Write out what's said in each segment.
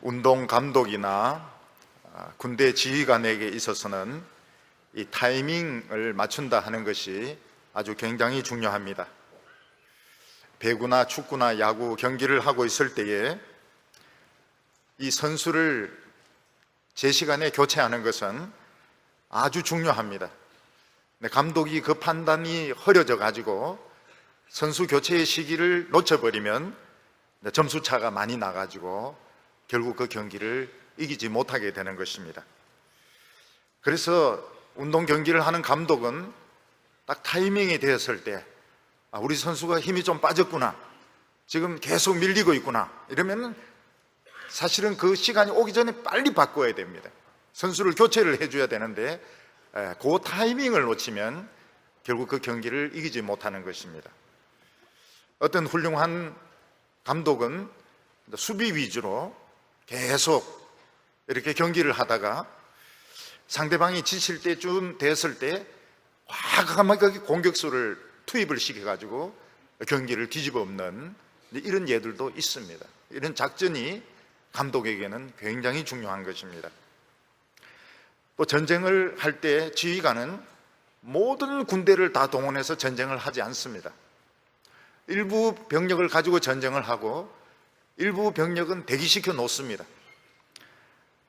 운동 감독이나 군대 지휘관에게 있어서는 이 타이밍을 맞춘다 하는 것이 아주 굉장히 중요합니다. 배구나 축구나 야구 경기를 하고 있을 때에 이 선수를 제 시간에 교체하는 것은 아주 중요합니다. 감독이 그 판단이 흐려져 가지고 선수 교체의 시기를 놓쳐버리면 점수 차가 많이 나가지고 결국 그 경기를 이기지 못하게 되는 것입니다. 그래서 운동 경기를 하는 감독은 딱 타이밍이 되었을 때 우리 선수가 힘이 좀 빠졌구나, 지금 계속 밀리고 있구나, 이러면 사실은 그 시간이 오기 전에 빨리 바꿔야 됩니다. 선수를 교체를 해줘야 되는데 그 타이밍을 놓치면 결국 그 경기를 이기지 못하는 것입니다. 어떤 훌륭한 감독은 수비 위주로 계속 이렇게 경기를 하다가 상대방이 지칠 때쯤 됐을 때 과감하게 공격수를 투입을 시켜가지고 경기를 뒤집어 엎는 이런 예들도 있습니다. 이런 작전이 감독에게는 굉장히 중요한 것입니다. 또 전쟁을 할 때 지휘관은 모든 군대를 다 동원해서 전쟁을 하지 않습니다. 일부 병력을 가지고 전쟁을 하고 일부 병력은 대기시켜 놓습니다.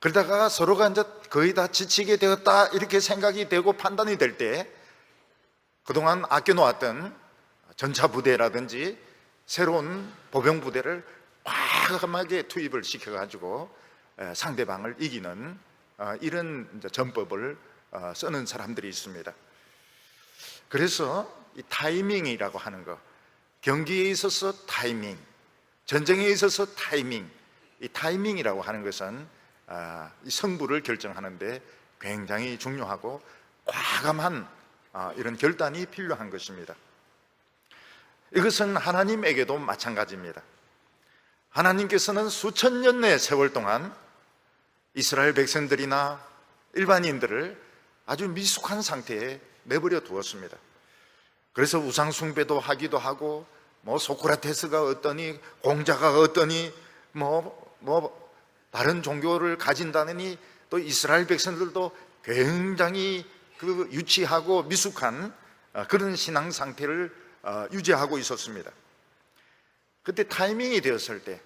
그러다가 서로가 이제 거의 다 지치게 되었다 이렇게 생각이 되고 판단이 될 때 그동안 아껴놓았던 전차부대라든지 새로운 보병부대를 과감하게 투입을 시켜가지고 상대방을 이기는 이런 전법을 쓰는 사람들이 있습니다. 그래서 이 타이밍이라고 하는 것, 경기에 있어서 타이밍, 전쟁에 있어서 타이밍, 이 타이밍이라고 하는 것은 이 승부를 결정하는데 굉장히 중요하고 과감한 이런 결단이 필요한 것입니다. 이것은 하나님에게도 마찬가지입니다. 하나님께서는 수천 년의 세월 동안 이스라엘 백성들이나 일반인들을 아주 미숙한 상태에 내버려 두었습니다. 그래서 우상 숭배도 하기도 하고 소크라테스가 어떠니, 공자가 어떠니, 다른 종교를 가진다느니, 또 이스라엘 백성들도 굉장히 그 유치하고 미숙한 그런 신앙 상태를 유지하고 있었습니다. 그때 타이밍이 되었을 때,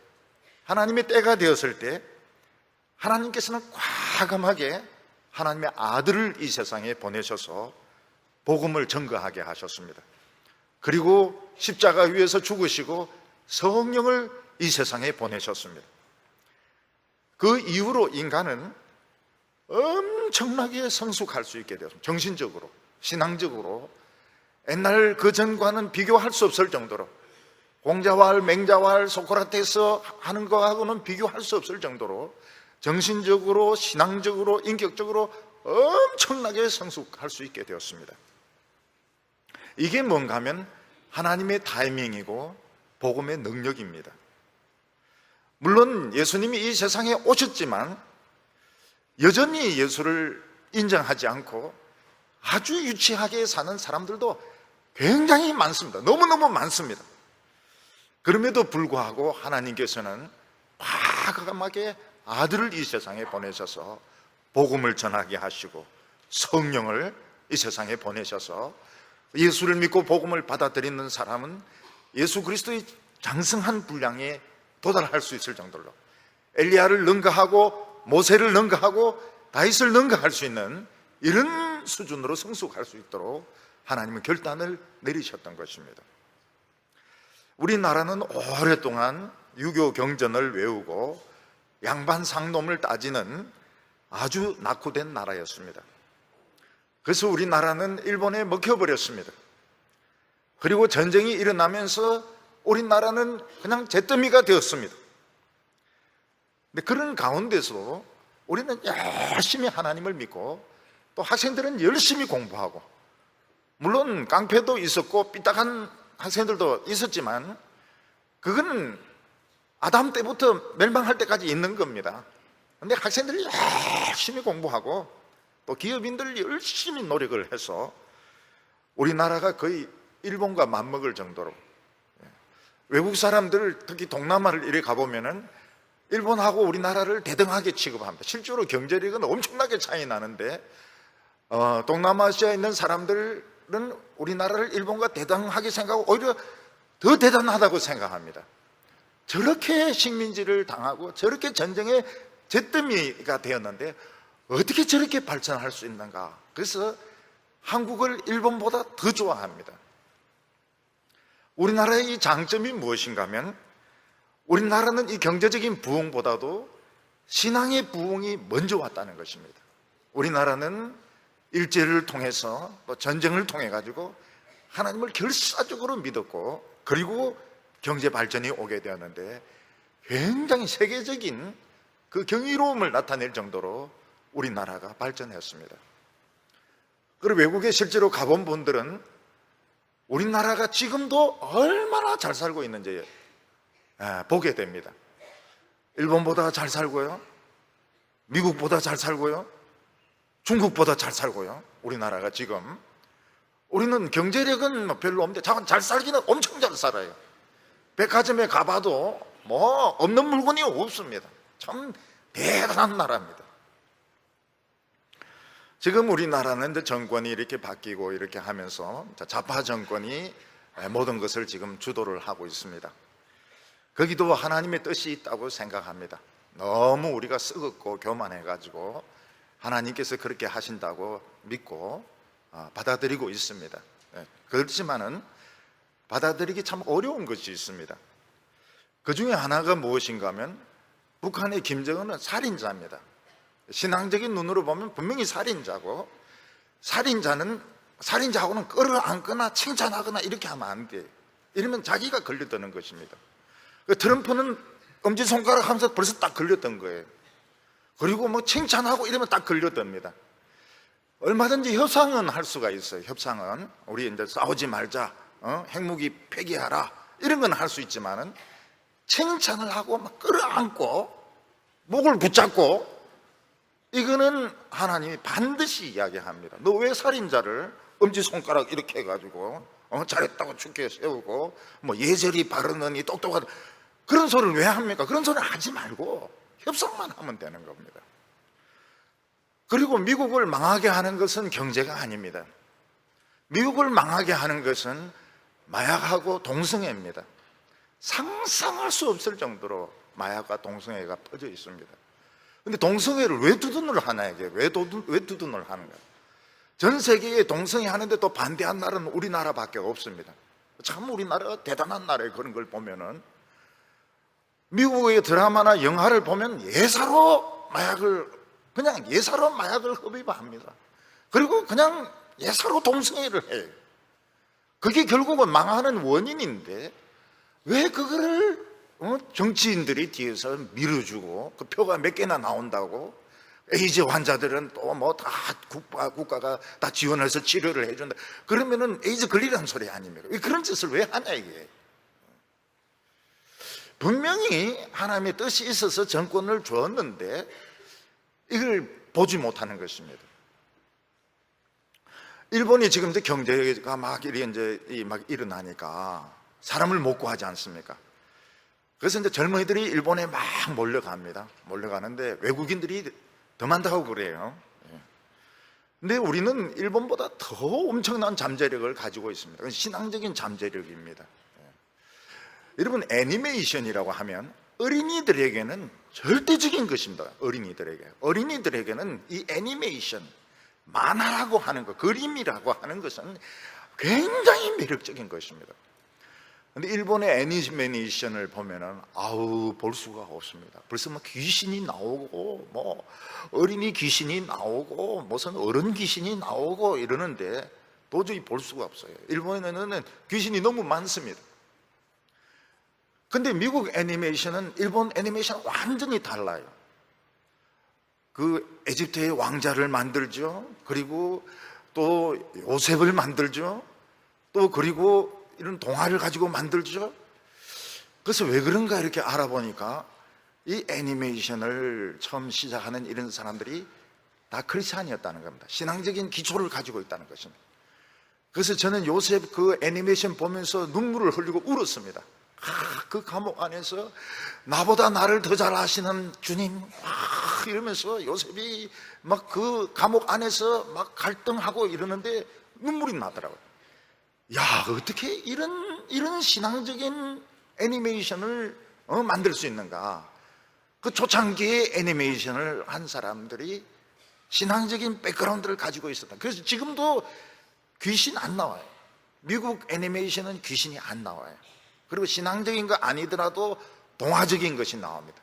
하나님의 때가 되었을 때 하나님께서는 과감하게 하나님의 아들을 이 세상에 보내셔서 복음을 전거하게 하셨습니다. 그리고 십자가 위에서 죽으시고 성령을 이 세상에 보내셨습니다. 그 이후로 인간은 엄청나게 성숙할 수 있게 되었습니다. 정신적으로, 신앙적으로 옛날 그 전과는 비교할 수 없을 정도로, 공자왈, 맹자왈, 소크라테스 하는 거하고는 비교할 수 없을 정도로 정신적으로, 신앙적으로, 인격적으로 엄청나게 성숙할 수 있게 되었습니다. 이게 뭔가 하면 하나님의 타이밍이고 복음의 능력입니다. 물론 예수님이 이 세상에 오셨지만 여전히 예수를 인정하지 않고 아주 유치하게 사는 사람들도 굉장히 많습니다. 너무너무 많습니다. 그럼에도 불구하고 하나님께서는 과감하게 아들을 이 세상에 보내셔서 복음을 전하게 하시고 성령을 이 세상에 보내셔서 예수를 믿고 복음을 받아들이는 사람은 예수 그리스도의 장성한 분량에 도달할 수 있을 정도로, 엘리야를 능가하고 모세를 능가하고 다윗을 능가할 수 있는 이런 수준으로 성숙할 수 있도록 하나님은 결단을 내리셨던 것입니다. 우리나라는 오랫동안 유교 경전을 외우고 양반 상놈을 따지는 아주 낙후된 나라였습니다. 그래서 우리나라는 일본에 먹혀버렸습니다. 그리고 전쟁이 일어나면서 우리나라는 그냥 잿더미가 되었습니다. 근데 그런 가운데서 우리는 열심히 하나님을 믿고 또 학생들은 열심히 공부하고, 물론 깡패도 있었고 삐딱한 학생들도 있었지만 그거는 아담 때부터 멸망할 때까지 있는 겁니다. 근데 학생들이 열심히 공부하고 또 기업인들 열심히 노력을 해서 우리나라가 거의 일본과 맞먹을 정도로, 외국 사람들 특히 동남아를 이래 가보면은 일본하고 우리나라를 대등하게 취급합니다. 실제로 경제력은 엄청나게 차이 나는데 동남아시아에 있는 사람들은 우리나라를 일본과 대등하게 생각하고 오히려 더 대단하다고 생각합니다. 저렇게 식민지를 당하고 저렇게 전쟁의 잿더미가 되었는데 어떻게 저렇게 발전할 수 있는가. 그래서 한국을 일본보다 더 좋아합니다. 우리나라의 이 장점이 무엇인가 하면 우리나라는 이 경제적인 부흥보다도 신앙의 부흥이 먼저 왔다는 것입니다. 우리나라는 일제를 통해서 또 전쟁을 통해 가지고 하나님을 결사적으로 믿었고 그리고 경제 발전이 오게 되었는데 굉장히 세계적인 그 경이로움을 나타낼 정도로 우리나라가 발전했습니다. 그리고 외국에 실제로 가본 분들은 우리나라가 지금도 얼마나 잘 살고 있는지 보게 됩니다. 일본보다 잘 살고요, 미국보다 잘 살고요, 중국보다 잘 살고요. 우리나라가 지금 우리는 경제력은 별로 없는데 잘 살기는 엄청 잘 살아요. 백화점에 가봐도 뭐 없는 물건이 없습니다. 참 대단한 나라입니다. 지금 우리나라는 이제 정권이 이렇게 바뀌고 이렇게 하면서 좌파 정권이 모든 것을 지금 주도를 하고 있습니다. 거기도 하나님의 뜻이 있다고 생각합니다. 너무 우리가 썩었고 교만해가지고 하나님께서 그렇게 하신다고 믿고 받아들이고 있습니다. 그렇지만은 받아들이기 참 어려운 것이 있습니다. 그 중에 하나가 무엇인가 하면 북한의 김정은은 살인자입니다. 신앙적인 눈으로 보면 분명히 살인자고, 살인자하고는 끌어안거나 칭찬하거나 이렇게 하면 안 돼. 이러면 자기가 걸려드는 것입니다. 트럼프는 엄지손가락 하면서 벌써 딱 걸렸던 거예요. 그리고 뭐 칭찬하고 이러면 딱 걸려듭니다. 얼마든지 협상은 할 수가 있어요. 협상은 우리 이제 싸우지 말자, 핵무기 폐기하라 이런 건 할 수 있지만은 칭찬을 하고 막 끌어안고 목을 붙잡고 이거는 하나님이 반드시 이야기합니다. 너 왜 살인자를 엄지손가락 이렇게 해가지고 잘했다고 죽게 세우고 뭐 예절이 바르느니 똑똑하다 그런 소리를 왜 합니까? 그런 소리를 하지 말고 협상만 하면 되는 겁니다. 그리고 미국을 망하게 하는 것은 경제가 아닙니다. 미국을 망하게 하는 것은 마약하고 동성애입니다. 상상할 수 없을 정도로 마약과 동성애가 퍼져 있습니다. 근데 동성애를 왜 두둔을 하나 이게? 왜 두둔을 하는가? 전 세계에 동성애 하는데 또 반대한 나라는 우리나라밖에 없습니다. 참 우리나라가 대단한 나라에 그런 걸 보면은 미국의 드라마나 영화를 보면 예사로 마약을 흡입합니다. 그리고 그냥 예사로 동성애를 해요. 그게 결국은 망하는 원인인데 왜 그거를 정치인들이 뒤에서 밀어주고 그 표가 몇 개나 나온다고 에이즈 환자들은 또 뭐 다 국가가 다 지원해서 치료를 해준다. 그러면은 에이즈 걸리라는 소리 아닙니까? 왜 그런 짓을 왜 하냐 이게. 분명히 하나님의 뜻이 있어서 정권을 주었는데 이걸 보지 못하는 것입니다. 일본이 지금 이제 경제가 막 일어나니까 사람을 못 구하지 않습니까? 그래서 이제 젊은이들이 일본에 막 몰려갑니다. 몰려가는데 외국인들이 더 많다고 그래요. 근데 우리는 일본보다 더 엄청난 잠재력을 가지고 있습니다. 신앙적인 잠재력입니다. 여러분, 애니메이션이라고 하면 어린이들에게는 절대적인 것입니다. 어린이들에게는 이 애니메이션, 만화라고 하는 것, 그림이라고 하는 것은 굉장히 매력적인 것입니다. 근데 일본의 애니메이션을 보면은 볼 수가 없습니다. 벌써 뭐 귀신이 나오고 뭐 어린이 귀신이 나오고 무슨 어른 귀신이 나오고 이러는데 도저히 볼 수가 없어요. 일본에는 귀신이 너무 많습니다. 근데 미국 애니메이션은 일본 애니메이션은 완전히 달라요. 그 에집트의 왕자를 만들죠. 그리고 또 요셉을 만들죠. 또 그리고 이런 동화를 가지고 만들죠. 그래서 왜 그런가 이렇게 알아보니까 이 애니메이션을 처음 시작하는 이런 사람들이 다 크리스찬이었다는 겁니다. 신앙적인 기초를 가지고 있다는 것입니다. 그래서 저는 요셉 그 애니메이션 보면서 눈물을 흘리고 울었습니다. 그 감옥 안에서 나보다 나를 더 잘 아시는 주님, 이러면서 요셉이 막 그 감옥 안에서 막 갈등하고 이러는데 눈물이 나더라고요. 야, 어떻게 이런 신앙적인 애니메이션을 만들 수 있는가? 그 초창기에 애니메이션을 한 사람들이 신앙적인 백그라운드를 가지고 있었다. 그래서 지금도 귀신 안 나와요. 미국 애니메이션은 귀신이 안 나와요. 그리고 신앙적인 거 아니더라도 동화적인 것이 나옵니다.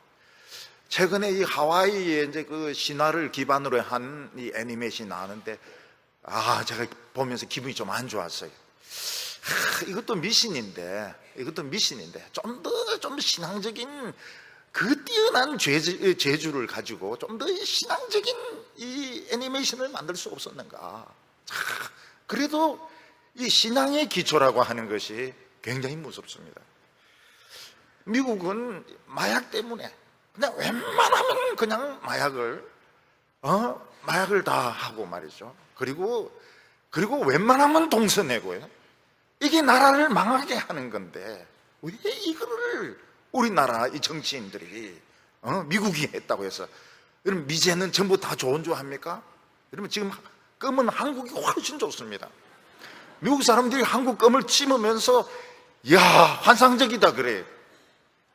최근에 이 하와이에 이제 그 신화를 기반으로 한 이 애니메이션이 나왔는데, 제가 보면서 기분이 좀 안 좋았어요. 이것도 미신인데 좀 더 신앙적인 그 뛰어난 재주를 가지고 좀 더 신앙적인 이 애니메이션을 만들 수 없었는가? 그래도 이 신앙의 기초라고 하는 것이 굉장히 무섭습니다. 미국은 마약 때문에 그냥 웬만하면 그냥 마약을 다 하고 말이죠. 그리고 웬만하면 동서내고요. 이게 나라를 망하게 하는 건데 왜 이거를 우리나라 이 정치인들이 미국이 했다고 해서 여러분 미제는 전부 다 좋은 줄 압니까? 여러분 지금 껌은 한국이 훨씬 좋습니다. 미국 사람들이 한국 껌을 찜으면서 이야 환상적이다 그래.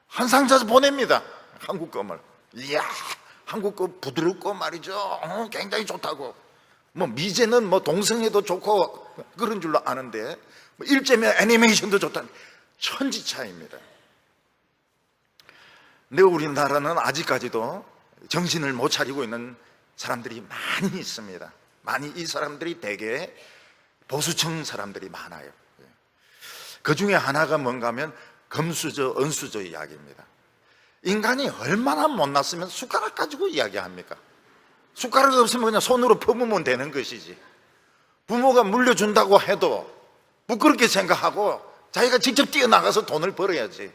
환상자서 보냅니다. 한국 껌을. 이야 한국 껌 부드럽고 말이죠. 굉장히 좋다고. 뭐 미제는 뭐 동성애도 좋고 그런 줄로 아는데 일제면 애니메이션도 좋다는 천지차이입니다. 근데 우리나라는 아직까지도 정신을 못 차리고 있는 사람들이 많이 있습니다. 이 사람들이 대개 보수층 사람들이 많아요. 그 중에 하나가 뭔가 하면 금수저, 은수저 이야기입니다. 인간이 얼마나 못났으면 숟가락 가지고 이야기합니까? 숟가락 없으면 그냥 손으로 퍼부으면 되는 것이지. 부모가 물려준다고 해도 부끄럽게 생각하고 자기가 직접 뛰어나가서 돈을 벌어야지.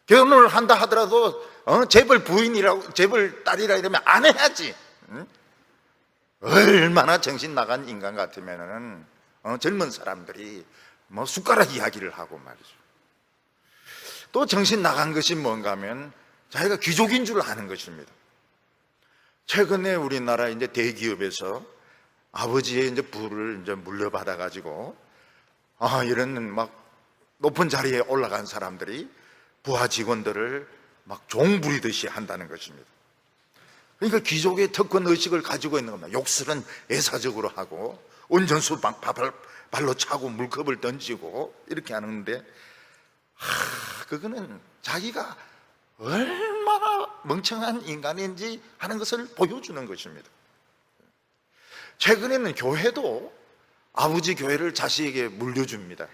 결혼을 한다 하더라도 재벌 부인이라고 재벌 딸이라 이러면 안 해야지. 얼마나 정신 나간 인간 같으면은 젊은 사람들이 뭐 숟가락 이야기를 하고 말이죠. 또 정신 나간 것이 뭔가 하면 자기가 귀족인 줄 아는 것입니다. 최근에 우리나라 이제 대기업에서 아버지의 이제 부를 이제 물려받아 가지고 이런 막 높은 자리에 올라간 사람들이 부하 직원들을 막 종 부리듯이 한다는 것입니다. 그러니까 귀족의 특권 의식을 가지고 있는 겁니다. 욕설은 애사적으로 하고 운전수 발로 차고 물컵을 던지고 이렇게 하는데 그거는 자기가 얼마나 멍청한 인간인지 하는 것을 보여주는 것입니다. 최근에는 교회도 아버지 교회를 자식에게 물려줍니다.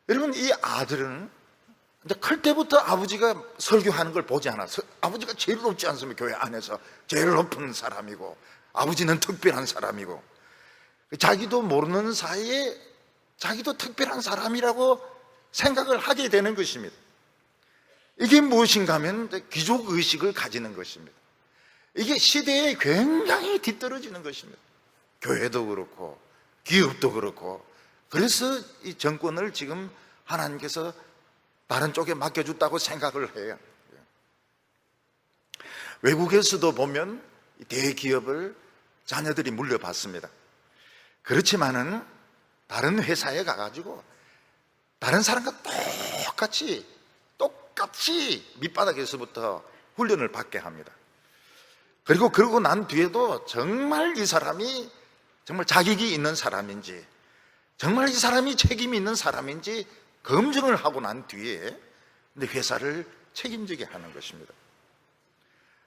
여러분 이 아들은 이제 클 때부터 아버지가 설교하는 걸 보지 않아서 아버지가 제일 높지 않습니까? 교회 안에서 제일 높은 사람이고 아버지는 특별한 사람이고 자기도 모르는 사이에 자기도 특별한 사람이라고 생각을 하게 되는 것입니다. 이게 무엇인가 하면 귀족의식을 가지는 것입니다. 이게 시대에 굉장히 뒤떨어지는 것입니다. 교회도 그렇고 기업도 그렇고. 그래서 이 정권을 지금 하나님께서 다른 쪽에 맡겨줬다고 생각을 해요. 외국에서도 보면 대기업을 자녀들이 물려받습니다. 그렇지만은 다른 회사에 가가지고 다른 사람과 똑같이 밑바닥에서부터 훈련을 받게 합니다. 그리고 그러고 난 뒤에도 정말 이 사람이 정말 자격이 있는 사람인지 정말 이 사람이 책임이 있는 사람인지 검증을 하고 난 뒤에 회사를 책임지게 하는 것입니다.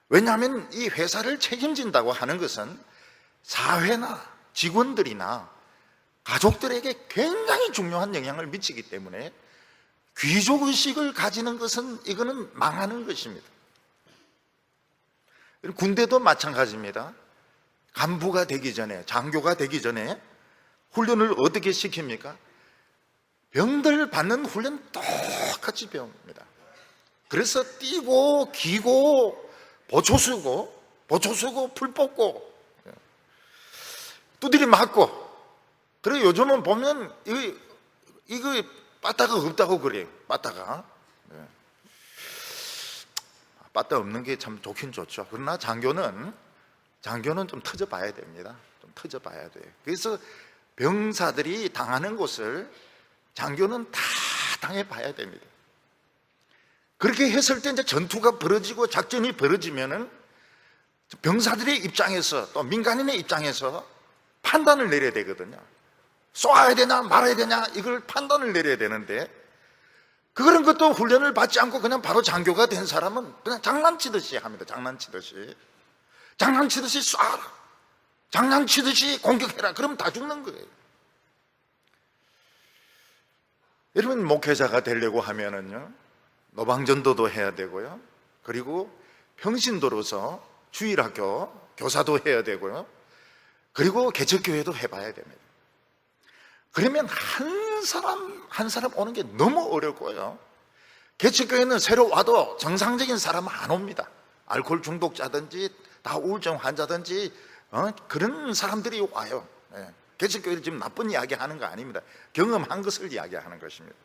왜냐하면 이 회사를 책임진다고 하는 것은 사회나 직원들이나 가족들에게 굉장히 중요한 영향을 미치기 때문에 귀족의식을 가지는 것은 이거는 망하는 것입니다. 군대도 마찬가지입니다. 간부가 되기 전에, 장교가 되기 전에 훈련을 어떻게 시킵니까? 병들 받는 훈련 똑같이 배웁니다. 그래서 뛰고 기고 보초 쓰고 풀 뽑고 두드리 맞고. 그리고 요즘은 보면 이거 빠따가 없다고 그래요. 빠따가. 빠따 없는 게 참 좋긴 좋죠. 그러나 장교는 좀 터져봐야 됩니다. 좀 터져봐야 돼요. 그래서 병사들이 당하는 곳을 장교는 다 당해봐야 됩니다. 그렇게 했을 때 이제 전투가 벌어지고 작전이 벌어지면은 병사들의 입장에서 또 민간인의 입장에서 판단을 내려야 되거든요. 쏘아야 되냐 말아야 되냐 이걸 판단을 내려야 되는데, 그런 것도 훈련을 받지 않고 그냥 바로 장교가 된 사람은 그냥 장난치듯이 합니다. 장난치듯이 쏴라, 장난치듯이 공격해라. 그러면 다 죽는 거예요. 여러분, 목회자가 되려고 하면은요, 노방전도도 해야 되고요, 그리고 평신도로서 주일학교 교사도 해야 되고요, 그리고 개척교회도 해봐야 됩니다. 그러면 한 사람 오는 게 너무 어렵고요, 개척교회는 새로 와도 정상적인 사람은 안 옵니다. 알코올 중독자든지 다 우울증 환자든지 그런 사람들이 와요. 개척교회를 지금 나쁜 이야기 하는 거 아닙니다. 경험한 것을 이야기하는 것입니다.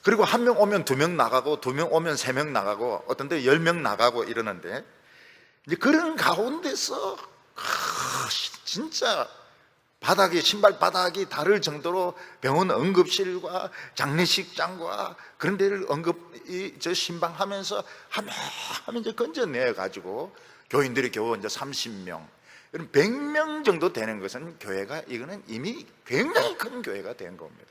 그리고 한 명 오면 2명 나가고, 2명 오면 3명 나가고, 어떤 데 10명 나가고 이러는데, 이제 그런 가운데서 진짜 신발 바닥이 다를 정도로 병원 응급실과 장례식장과 그런 데를 신방하면서 하면 이제 건져내 가지고 교인들이 겨우 이제 30명, 100명 정도 되는 것은 교회가, 이거는 이미 굉장히 큰 교회가 된 겁니다.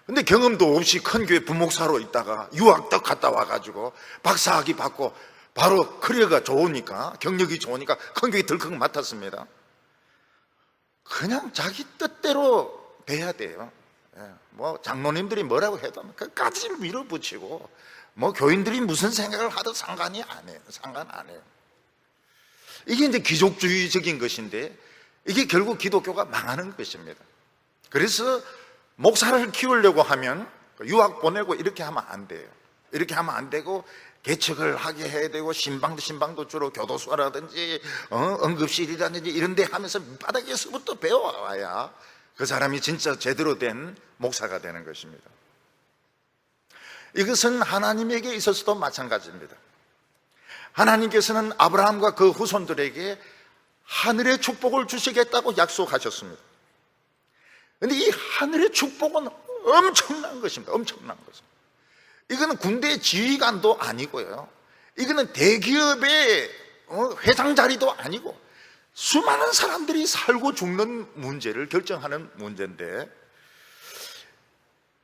근데 경험도 없이 큰 교회 부목사로 있다가 유학도 갔다 와가지고 박사학위 받고 바로 커리어가 좋으니까, 경력이 좋으니까 큰 교회 덜컥 맡았습니다. 그냥 자기 뜻대로 돼야 돼요. 뭐 장로님들이 뭐라고 해도 끝까지 밀어붙이고, 뭐 교인들이 무슨 생각을 하든 상관 안 해요. 이게 이제 귀족주의적인 것인데, 이게 결국 기독교가 망하는 것입니다. 그래서 목사를 키우려고 하면 유학 보내고 이렇게 하면 안 돼요. 이렇게 하면 안 되고, 개척을 하게 해야 되고, 신방도 주로 교도소라든지 응급실이라든지 이런 데 하면서 바닥에서부터 배워와야 그 사람이 진짜 제대로 된 목사가 되는 것입니다. 이것은 하나님에게 있어서도 마찬가지입니다. 하나님께서는 아브라함과 그 후손들에게 하늘의 축복을 주시겠다고 약속하셨습니다. 그런데 이 하늘의 축복은 엄청난 것입니다. 엄청난 것입니다. 이거는 군대 지휘관도 아니고요, 이거는 대기업의 회장 자리도 아니고, 수많은 사람들이 살고 죽는 문제를 결정하는 문제인데,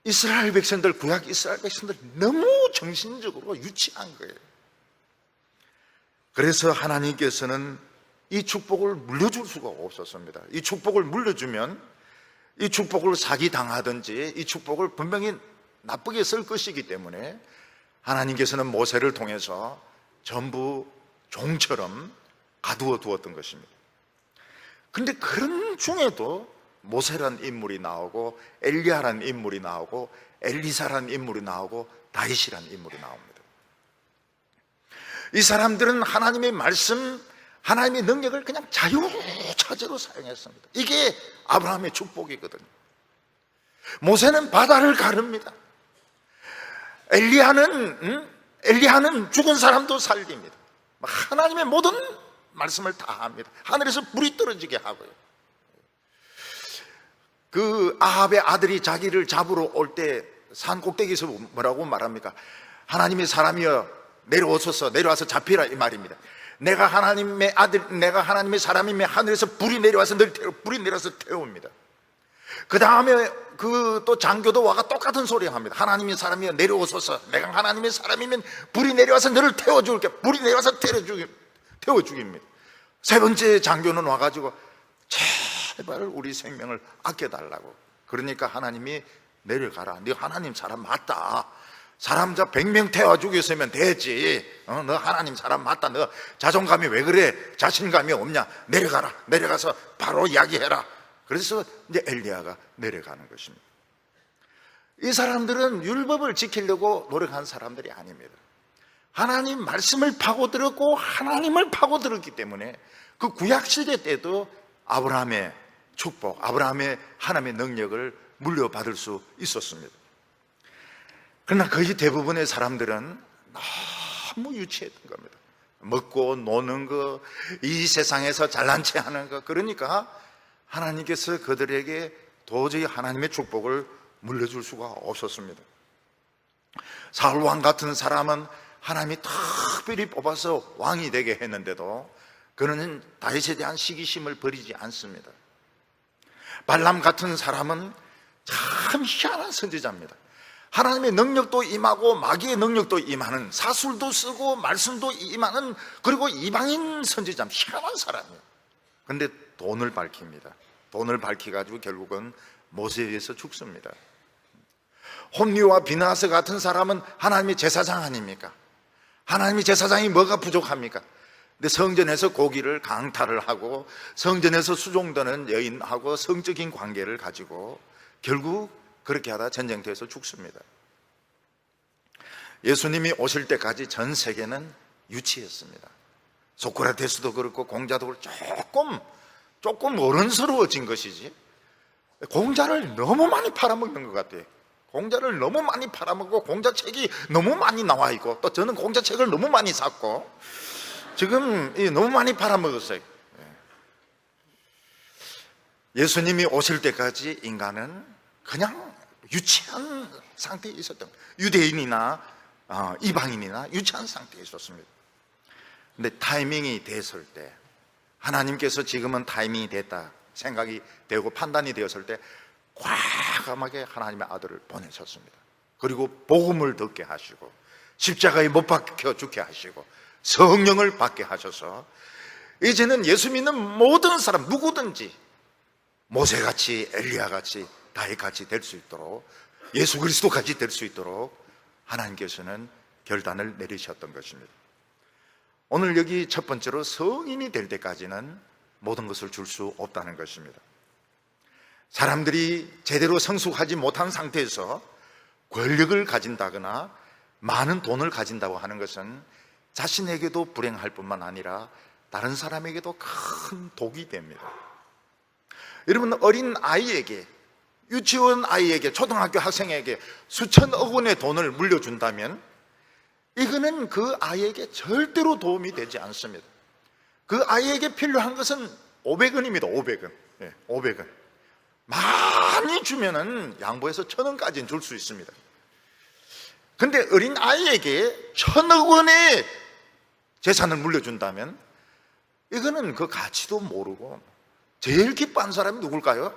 이스라엘 백성들, 구약 이스라엘 백성들 너무 정신적으로 유치한 거예요. 그래서 하나님께서는 이 축복을 물려줄 수가 없었습니다. 이 축복을 물려주면 이 축복을 사기당하든지 이 축복을 분명히 나쁘게 쓸 것이기 때문에 하나님께서는 모세를 통해서 전부 종처럼 가두어 두었던 것입니다. 그런데 그런 중에도 모세라는 인물이 나오고, 엘리야라는 인물이 나오고, 엘리사라는 인물이 나오고, 다윗이라는 인물이 나옵니다. 이 사람들은 하나님의 말씀, 하나님의 능력을 그냥 자유자재로 사용했습니다. 이게 아브라함의 축복이거든요. 모세는 바다를 가릅니다. 엘리야는 죽은 사람도 살립니다. 하나님의 모든 말씀을 다 합니다. 하늘에서 불이 떨어지게 하고요. 그 아합의 아들이 자기를 잡으러 올 때 산 꼭대기에서 뭐라고 말합니까? 하나님의 사람이여 내려와서 잡히라, 이 말입니다. 내가 하나님의 사람이면 하늘에서 불이 내려와서 태웁니다. 그 다음에 또 장교도 와가 똑같은 소리 합니다. 하나님의 사람이여 내려오소서. 내가 하나님의 사람이면 불이 내려와서 너를 태워줄게. 불이 내려와서 태워 죽입니다. 세 번째 장교는 와가지고 제발 우리 생명을 아껴달라고. 그러니까 하나님이 내려가라. 너 하나님 사람 맞다. 사람 100명 태워 죽였으면 되지. 너 하나님 사람 맞다. 너 자존감이 왜 그래? 자신감이 없냐? 내려가라. 내려가서 바로 이야기해라. 그래서 이제 엘리야가 내려가는 것입니다. 이 사람들은 율법을 지키려고 노력한 사람들이 아닙니다. 하나님 말씀을 파고들었고 하나님을 파고들었기 때문에 그 구약 시대 때도 아브라함의 축복, 아브라함의 하나님의 능력을 물려받을 수 있었습니다. 그러나 거의 대부분의 사람들은 너무 유치했던 겁니다. 먹고 노는 거, 이 세상에서 잘난 체 하는 거. 그러니까 하나님께서 그들에게 도저히 하나님의 축복을 물려줄 수가 없었습니다. 사울 왕 같은 사람은 하나님이 특별히 뽑아서 왕이 되게 했는데도 그는 다윗에 대한 시기심을 버리지 않습니다. 발람 같은 사람은 참 희한한 선지자입니다. 하나님의 능력도 임하고 마귀의 능력도 임하는, 사술도 쓰고 말씀도 임하는, 그리고 이방인 선지자, 희한한 사람이에요. 그런데 돈을 밝힙니다. 돈을 밝혀가지고 결국은 모세에 의해서 죽습니다. 홈리와 비느하스 같은 사람은 하나님의 제사장 아닙니까? 하나님의 제사장이 뭐가 부족합니까? 근데 성전에서 고기를 강탈을 하고 성전에서 수종드는 여인하고 성적인 관계를 가지고 결국 그렇게 하다 전쟁터에서 죽습니다. 예수님이 오실 때까지 전 세계는 유치했습니다. 소크라테스도 그렇고 공자도 그렇고 조금 어른스러워진 것이지, 공자를 너무 많이 팔아먹는 것 같아요. 공자를 너무 많이 팔아먹고 공자책이 너무 많이 나와 있고, 또 저는 공자책을 너무 많이 샀고 지금 너무 많이 팔아먹었어요. 예수님이 오실 때까지 인간은 그냥 유치한 상태에 있었던 거예요. 유대인이나 이방인이나 유치한 상태에 있었습니다. 근데 타이밍이 됐을 때, 하나님께서 지금은 타이밍이 됐다 생각이 되고 판단이 되었을 때 과감하게 하나님의 아들을 보내셨습니다. 그리고 복음을 듣게 하시고 십자가에 못 박혀 죽게 하시고 성령을 받게 하셔서 이제는 예수 믿는 모든 사람 누구든지 모세같이 엘리야같이 다윗같이 될 수 있도록, 예수 그리스도같이 될 수 있도록 하나님께서는 결단을 내리셨던 것입니다. 오늘 여기 첫 번째로 성인이 될 때까지는 모든 것을 줄 수 없다는 것입니다. 사람들이 제대로 성숙하지 못한 상태에서 권력을 가진다거나 많은 돈을 가진다고 하는 것은 자신에게도 불행할 뿐만 아니라 다른 사람에게도 큰 독이 됩니다. 여러분, 어린 아이에게, 유치원 아이에게, 초등학교 학생에게 수천억 원의 돈을 물려준다면 이거는 그 아이에게 절대로 도움이 되지 않습니다. 그 아이에게 필요한 것은 500원입니다. 500원. 500원. 많이 주면은 양보해서 1,000원까지는 줄 수 있습니다. 근데 어린 아이에게 1,000억 원의 재산을 물려준다면 이거는 그 가치도 모르고 제일 기뻐하는 사람이 누굴까요?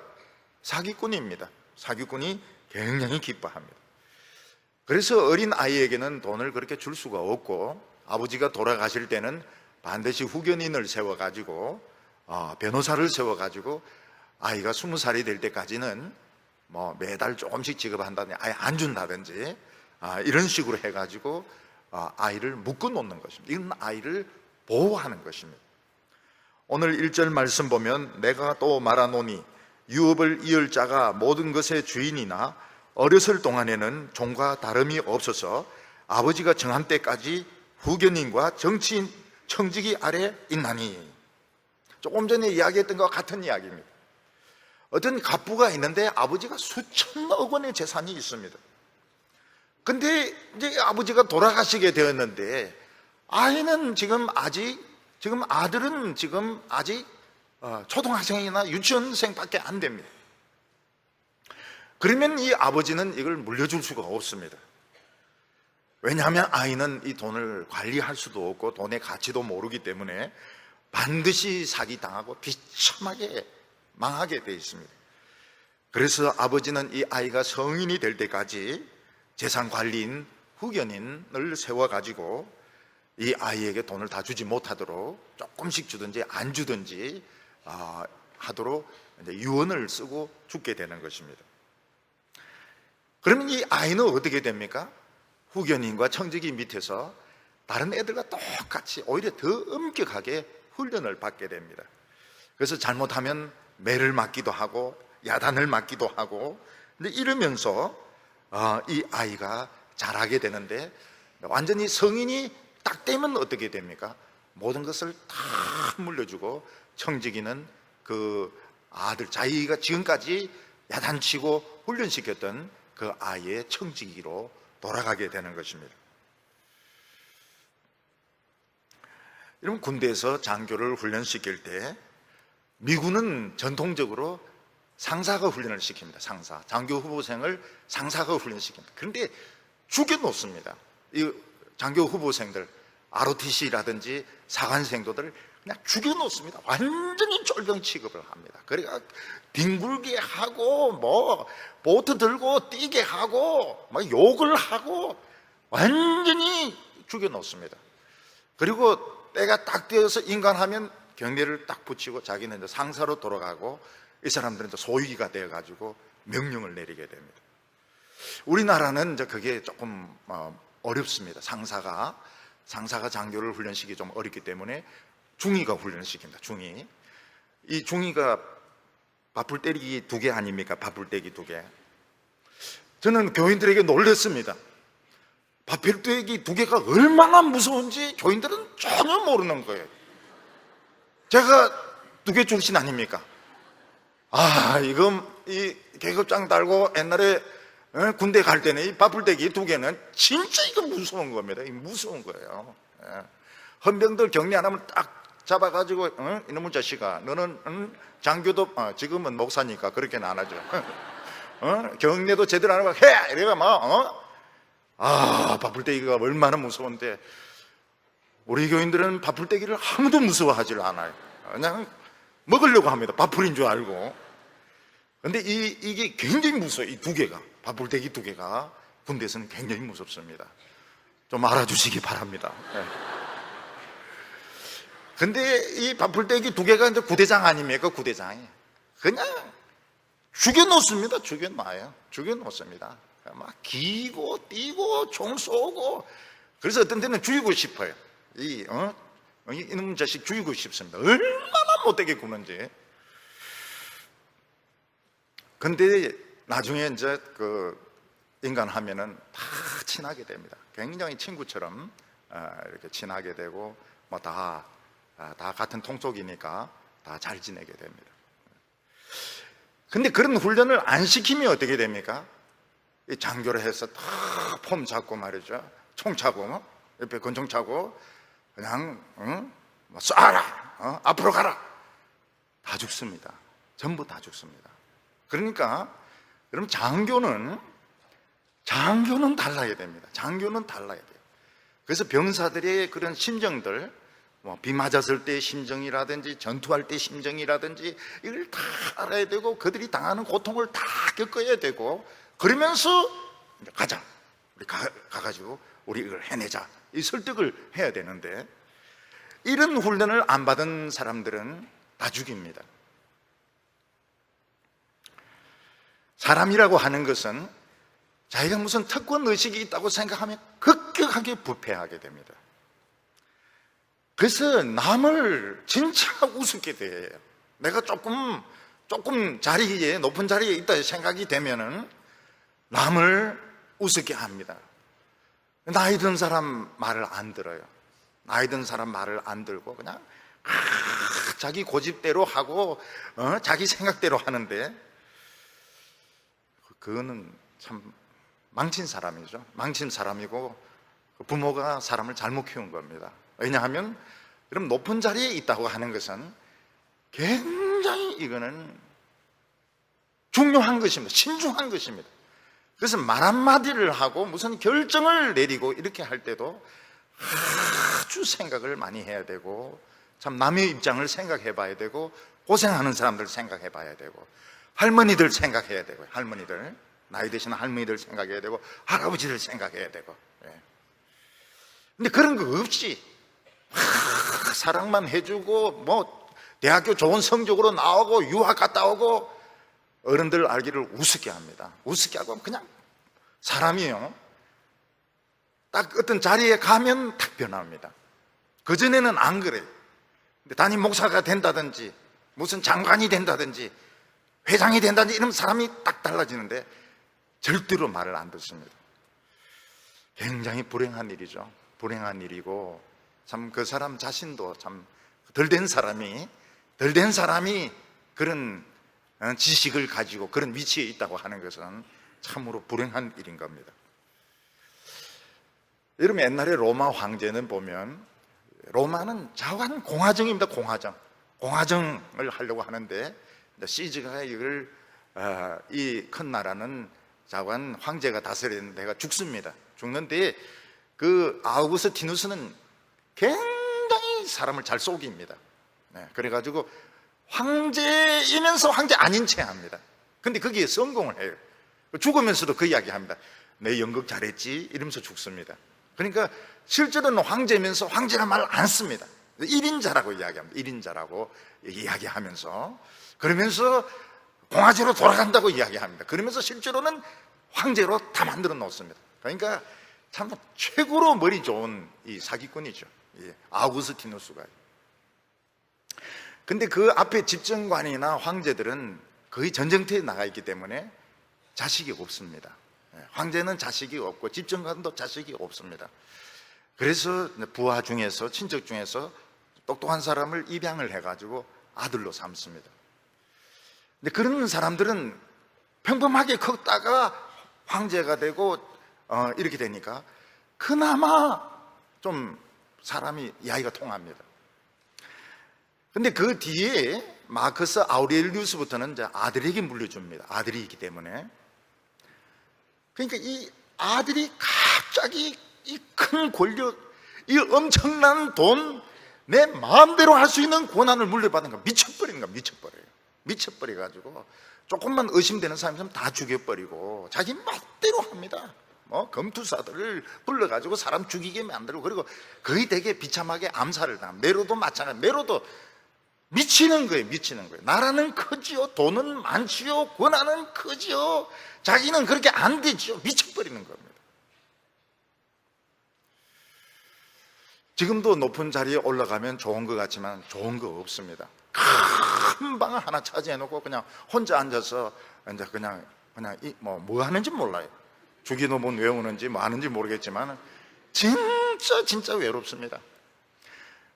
사기꾼입니다. 사기꾼이 굉장히 기뻐합니다. 그래서 어린 아이에게는 돈을 그렇게 줄 수가 없고, 아버지가 돌아가실 때는 반드시 후견인을 세워가지고 변호사를 세워가지고 아이가 20살이 될 때까지는 뭐 매달 조금씩 지급한다든지 아예 안 준다든지 이런 식으로 해가지고 아이를 묶어 놓는 것입니다. 이건 아이를 보호하는 것입니다. 오늘 1절 말씀 보면 내가 또 말하노니 유업을 이을 자가 모든 것의 주인이나 어렸을 동안에는 종과 다름이 없어서 아버지가 정한 때까지 후견인과 정치인 청지기 아래 있나니. 조금 전에 이야기했던 것과 같은 이야기입니다. 어떤 갑부가 있는데 아버지가 수천억 원의 재산이 있습니다. 근데 이제 아버지가 돌아가시게 되었는데 아이는 지금 아들은 지금 아직 초등학생이나 유치원생밖에 안 됩니다. 그러면 이 아버지는 이걸 물려줄 수가 없습니다. 왜냐하면 아이는 이 돈을 관리할 수도 없고 돈의 가치도 모르기 때문에 반드시 사기당하고 비참하게 망하게 되어 있습니다. 그래서 아버지는 이 아이가 성인이 될 때까지 재산 관리인 후견인을 세워가지고 이 아이에게 돈을 다 주지 못하도록 조금씩 주든지 안 주든지 하도록 이제 유언을 쓰고 죽게 되는 것입니다. 그러면 이 아이는 어떻게 됩니까? 후견인과 청지기 밑에서 다른 애들과 똑같이 오히려 더 엄격하게 훈련을 받게 됩니다. 그래서 잘못하면 매를 맞기도 하고 야단을 맞기도 하고, 근데 이러면서 이 아이가 자라게 되는데 완전히 성인이 딱 되면 어떻게 됩니까? 모든 것을 다 물려주고 청지기는 그 아들, 자기가 지금까지 야단치고 훈련시켰던 그 아이의 청지기로 돌아가게 되는 것입니다. 여러분, 군대에서 장교를 훈련시킬 때 미군은 전통적으로 상사가 훈련을 시킵니다. 상사, 장교 후보생을 상사가 훈련시킵니다. 그런데 죽여놓습니다. 이 장교 후보생들, ROTC라든지 사관생도들 그냥 죽여놓습니다. 완전히 쫄병 취급을 합니다. 그러니까 뒹굴게 하고 뭐 보트 들고 뛰게 하고 막 욕을 하고 완전히 죽여놓습니다. 그리고 때가 딱 되어서 인간하면 경례를 딱 붙이고 자기는 이제 상사로 돌아가고 이 사람들은 이제 소위가 되어가지고 명령을 내리게 됩니다. 우리나라는 이제 그게 조금 어렵습니다. 상사가 장교를 훈련시키기 좀 어렵기 때문에 중위가 훈련을 시킵니다. 중위. 이 중위가 밥풀 때리기 2개 아닙니까? 밥풀 때리기 2개. 저는 교인들에게 놀랐습니다. 밥풀 때리기 2개가 얼마나 무서운지 교인들은 전혀 모르는 거예요. 제가 2개 출신 아닙니까? 이건 이 계급장 달고 옛날에 군대 갈 때는 이 밥풀떼기 2개는 진짜 이거 무서운 겁니다. 무서운 거예요. 헌병들 격리 안 하면 딱 잡아가지고 이놈의 자식아, 너는 장교도 지금은 목사니까 그렇게는 안 하죠. 격리도 제대로 안 하면 해! 이래가 막 밥풀떼기가 얼마나 무서운데 우리 교인들은 밥풀떼기를 아무도 무서워하지 않아요. 그냥 먹으려고 합니다. 밥풀인 줄 알고. 근데 이게 굉장히 무서워요. 이 2개가, 밥풀떼기 2개가 군대에서는 굉장히 무섭습니다. 좀 알아주시기 바랍니다. 근데 이 밥풀떼기 2개가 이제 구대장 아닙니까? 구대장이 그냥 죽여놓습니다. 죽여놓습니다. 막 기고 뛰고 총 쏘고. 그래서 어떤 때는 죽이고 싶어요. 이놈 자식 죽이고 싶습니다. 얼마나 못되게 구는지. 근데 나중에 이제 그 인간 하면은 다 친하게 됩니다. 굉장히 친구처럼 이렇게 친하게 되고 뭐 다 같은 통속이니까 다 잘 지내게 됩니다. 근데 그런 훈련을 안 시키면 어떻게 됩니까? 이 장교를 해서 다 폼 잡고 말이죠. 총 차고 옆에 권총 차고 그냥 뭐 쏴라, 앞으로 가라. 다 죽습니다. 전부 다 죽습니다. 그러니까 여러분, 장교는 달라야 됩니다. 장교는 달라야 돼요. 그래서 병사들의 그런 심정들, 비 맞았을 때의 심정이라든지 전투할 때 심정이라든지 이걸 다 알아야 되고 그들이 당하는 고통을 다 겪어야 되고 그러면서 가자, 우리 가가지고 우리 이걸 해내자, 이 설득을 해야 되는데 이런 훈련을 안 받은 사람들은 다 죽입니다. 사람이라고 하는 것은 자기가 무슨 특권 의식이 있다고 생각하면 급격하게 부패하게 됩니다. 그래서 남을 진짜 우습게 대해요. 내가 조금 자리에, 높은 자리에 있다 생각이 되면은 남을 우습게 합니다. 나이 든 사람 말을 안 들어요. 나이 든 사람 말을 안 들고 그냥 자기 고집대로 하고 자기 생각대로 하는데 그거는 참 망친 사람이죠. 망친 사람이고 부모가 사람을 잘못 키운 겁니다. 왜냐하면 그럼 높은 자리에 있다고 하는 것은 굉장히 이거는 중요한 것입니다. 신중한 것입니다. 그래서 말 한마디를 하고 무슨 결정을 내리고 이렇게 할 때도 아주 생각을 많이 해야 되고 참 남의 입장을 생각해 봐야 되고 고생하는 사람들 생각해 봐야 되고 할머니들 생각해야 되고 할머니들, 나이 드신 할머니들 생각해야 되고 할아버지들 생각해야 되고. 근데 그런 거 없이 사랑만 해주고 뭐 대학교 좋은 성적으로 나오고 유학 갔다 오고 어른들 알기를 우습게 합니다. 우습게 하고 그냥 사람이요, 딱 어떤 자리에 가면 딱 변합니다. 그전에는 안 그래요. 근데 담임 목사가 된다든지 무슨 장관이 된다든지 회장이 된다든지 이런 사람이 딱 달라지는데 절대로 말을 안 듣습니다. 굉장히 불행한 일이죠. 불행한 일이고 참 그 사람 자신도 참 덜 된 사람이 그런 지식을 가지고 그런 위치에 있다고 하는 것은 참으로 불행한 일인 겁니다. 여러분, 옛날에 로마 황제는 보면, 로마는 자관 공화정입니다. 공화정을 하려고 하는데 시즈가 이걸 이 큰 나라는 자관 황제가 다스리는 데가 죽습니다. 죽는데 그 아우구스티누스는 굉장히 사람을 잘 속입니다. 그래가지고 황제이면서 황제 아닌 체 합니다. 근데 거기에 성공을 해요. 죽으면서도 그 이야기 합니다. 내 연극 잘했지 이러면서 죽습니다. 그러니까 실제로는 황제면서 황제란 말 안 씁니다. 1인자라고 이야기합니다. 1인자라고 이야기하면서, 그러면서 공화제로 돌아간다고 이야기합니다. 그러면서 실제로는 황제로 다 만들어 놓습니다. 그러니까 참 최고로 머리 좋은 이 사기꾼이죠, 아우구스티누스가. 근데 그 앞에 집정관이나 황제들은 거의 전쟁터에 나가 있기 때문에 자식이 없습니다. 황제는 자식이 없고 집정관도 자식이 없습니다. 그래서 부하 중에서, 친척 중에서 똑똑한 사람을 입양을 해가지고 아들로 삼습니다. 근데 그런 사람들은 평범하게 컸다가 황제가 되고 이렇게 되니까 그나마 좀 사람이 이야기가 통합니다. 근데 그 뒤에 마크스 아우렐리우스부터는 이제 아들에게 물려줍니다. 아들이 있기 때문에. 그러니까 이 아들이 갑자기 이 큰 권력, 이 엄청난 돈, 내 마음대로 할 수 있는 권한을 물려받은 거 미쳐버리는 거야. 미쳐버려가지고 조금만 의심되는 사람 있으면 다 죽여버리고 자기 맛대로 합니다. 검투사들을 불러가지고 사람 죽이게 만들고, 그리고 거의 되게 비참하게 암살을 당합니다. 네로도 마찬가지. 네로도 미치는 거예요. 나라는 크지요, 돈은 많지요, 권한은 크지요, 자기는 그렇게 안 되지요. 미쳐버리는 겁니다. 지금도 높은 자리에 올라가면 좋은 것 같지만 좋은 거 없습니다. 큰 방 하나 차지해놓고 그냥 혼자 앉아서 이제 그냥 뭐 하는지 몰라요. 주기도문 외우는지 뭐 하는지 모르겠지만 진짜 외롭습니다.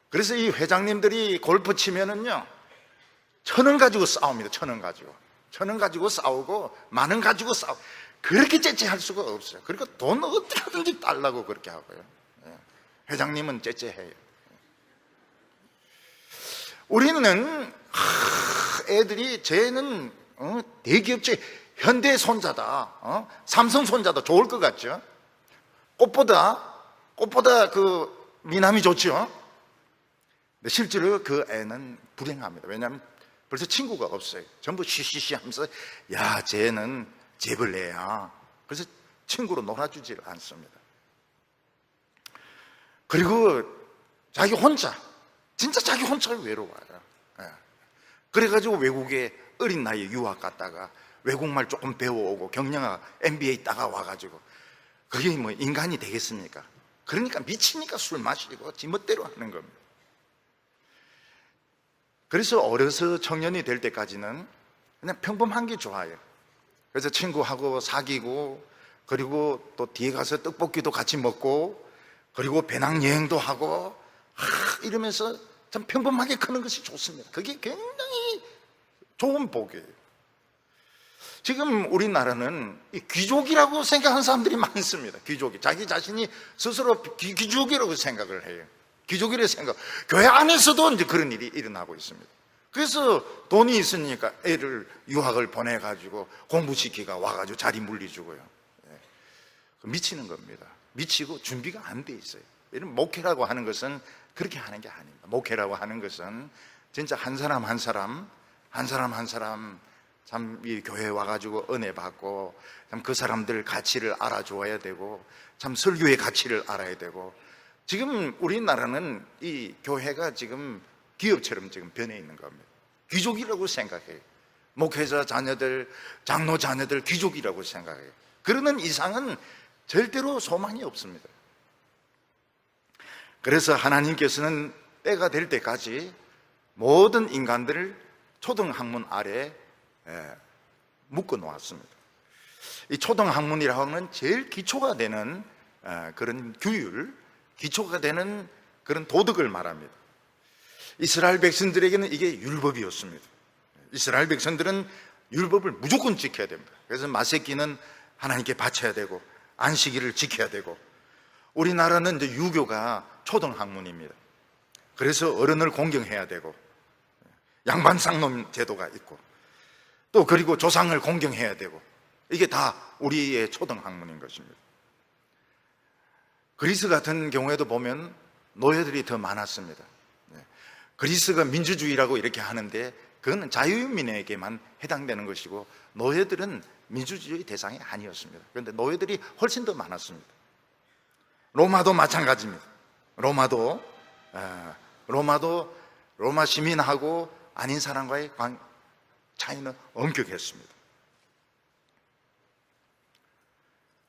그래서 이 회장님들이 골프 치면은요, 1,000원 가지고 싸웁니다. 1,000원 가지고 싸우고 만원 가지고 싸우고, 그렇게 째째할 수가 없어요. 그러니까 돈 어떻게 하든지 달라고 그렇게 하고요. 회장님은 째째해요. 우리는 애들이 쟤는 대기업체 현대 손자다, 삼성 손자다, 좋을 것 같죠? 꽃보다 그 미남이 좋죠? 근데 실제로 그 애는 불행합니다. 왜냐하면 벌써 친구가 없어요. 전부 쉬쉬쉬 하면서 야, 쟤는 재벌레야. 그래서 친구로 놀아주질 않습니다. 그리고 자기 혼자, 진짜 자기 혼자 외로워요. 그래가지고 외국에 어린 나이에 유학 갔다가 외국말 조금 배워오고 경영학 MBA 따가 와가지고, 그게 뭐 인간이 되겠습니까? 그러니까 미치니까 술 마시고 지멋대로 하는 겁니다. 그래서 어려서 청년이 될 때까지는 그냥 평범한 게 좋아요. 그래서 친구하고 사귀고, 그리고 또 뒤에 가서 떡볶이도 같이 먹고, 그리고 배낭여행도 하고 이러면서 참 평범하게 크는 것이 좋습니다. 그게 굉장히 좋은 복이에요. 지금 우리나라는 귀족이라고 생각하는 사람들이 많습니다. 귀족이, 자기 자신이 스스로 귀족이라고 생각을 해요. 귀족이라고 생각. 교회 안에서도 이제 그런 일이 일어나고 있습니다. 그래서 돈이 있으니까 애를 유학을 보내가지고 공부시키가 와가지고 자리 물리주고요. 미치는 겁니다. 미치고 준비가 안 돼 있어요. 이런 목회라고 하는 것은 그렇게 하는 게 아닙니다. 목회라고 하는 것은 진짜 한 사람 한 사람 참 이 교회에 와가지고 은혜 받고, 참 그 사람들 가치를 알아줘야 되고, 참 설교의 가치를 알아야 되고. 지금 우리나라는 이 교회가 지금 기업처럼 지금 변해 있는 겁니다. 귀족이라고 생각해요. 목회자 자녀들, 장로 자녀들 귀족이라고 생각해요. 그러는 이상은 절대로 소망이 없습니다. 그래서 하나님께서는 때가 될 때까지 모든 인간들을 초등학문 아래 묶어 놓았습니다. 이 초등학문이라고 하는 제일 기초가 되는 그런 규율, 기초가 되는 그런 도덕을 말합니다. 이스라엘 백성들에게는 이게 율법이었습니다. 이스라엘 백성들은 율법을 무조건 지켜야 됩니다. 그래서 마새끼는 하나님께 바쳐야 되고 안식일을 지켜야 되고, 우리나라는 이제 유교가 초등학문입니다. 그래서 어른을 공경해야 되고, 양반상놈 제도가 있고, 또 그리고 조상을 공경해야 되고, 이게 다 우리의 초등학문인 것입니다. 그리스 같은 경우에도 보면 노예들이 더 많았습니다. 그리스가 민주주의라고 이렇게 하는데 그건 자유민에게만 해당되는 것이고 노예들은 민주주의 대상이 아니었습니다. 그런데 노예들이 훨씬 더 많았습니다. 로마도 마찬가지입니다. 로마도 로마 시민하고 아닌 사람과의 차이는 엄격했습니다.